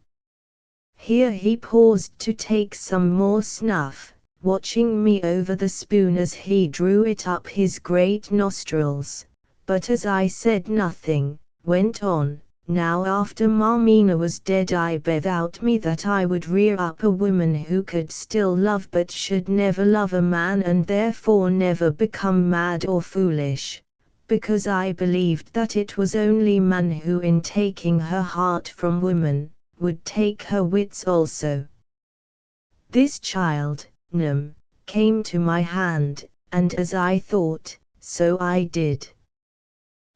S1: Here he paused to take some more snuff, watching me over the spoon as he drew it up his great nostrils, but as I said nothing, went on, "Now after Marmina was dead I bethought me that I would rear up a woman who could still love but should never love a man and therefore never become mad or foolish, because I believed that it was only man who in taking her heart from woman, would take her wits also. This child, Num, came to my hand, and as I thought, so I did.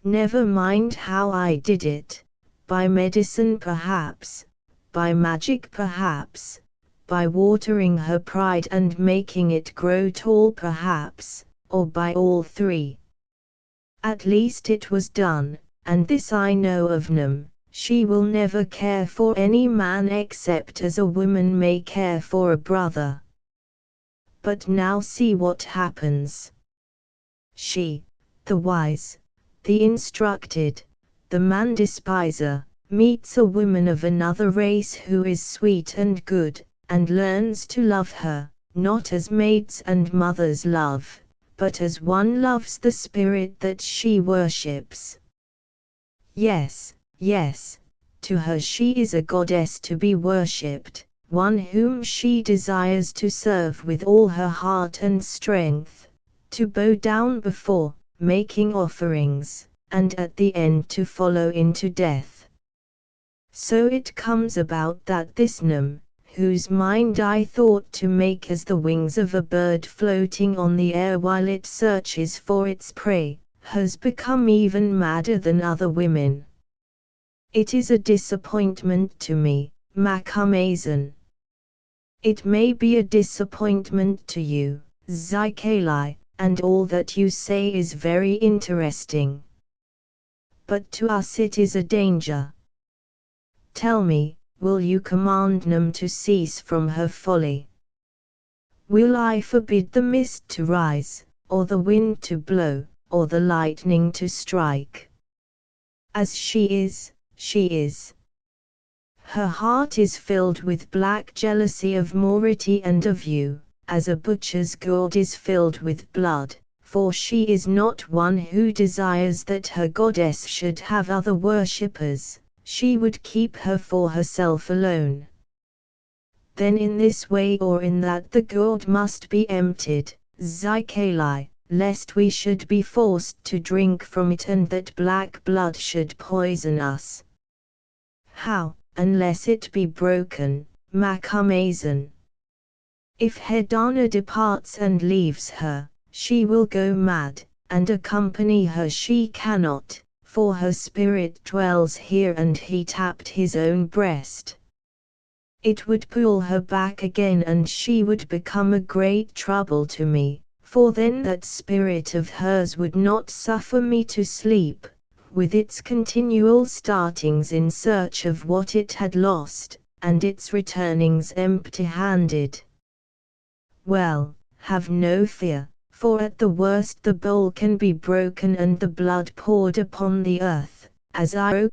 S1: Never mind how I did it, by medicine perhaps, by magic perhaps, by watering her pride and making it grow tall perhaps, or by all three. At least it was done, and this I know of Nam, she will never care for any man except as a woman may care for a brother. But now see what happens. She, the wise, the instructed, the man despiser, meets a woman of another race who is sweet and good, and learns to love her, not as maids and mothers love, but as one loves the spirit that she worships. Yes, yes, to her she is a goddess to be worshipped, one whom she desires to serve with all her heart and strength, to bow down before, making offerings, and at the end to follow into death. So it comes about that this Nam, whose mind I thought to make as the wings of a bird floating on the air while it searches for its prey, has become even madder than other women. It is a disappointment to me, Macumazan. It may be a disappointment to you, Zykalai, and all that you say is very interesting. But to us it is a danger. Tell me, will you command Nam to cease from her folly? Will I forbid the mist to rise, or the wind to blow, or the lightning to strike? As she is, she is. Her heart is filled with black jealousy of Mority and of you, as a butcher's gourd is filled with blood, for she is not one who desires that her goddess should have other worshippers, she would keep her for herself alone. Then in this way or in that the gourd must be emptied, Zykalai, lest we should be forced to drink from it and that black blood should poison us. How, unless it be broken, Macumazan? If Hedana departs and leaves her, she will go mad, and accompany her she cannot, for her spirit dwells here and he tapped his own breast. It would pull her back again and she would become a great trouble to me, for then that spirit of hers would not suffer me to sleep, with its continual startings in search of what it had lost, and its returnings empty-handed. Well, have no fear, for at the worst the bowl can be broken and the blood poured upon the earth, as I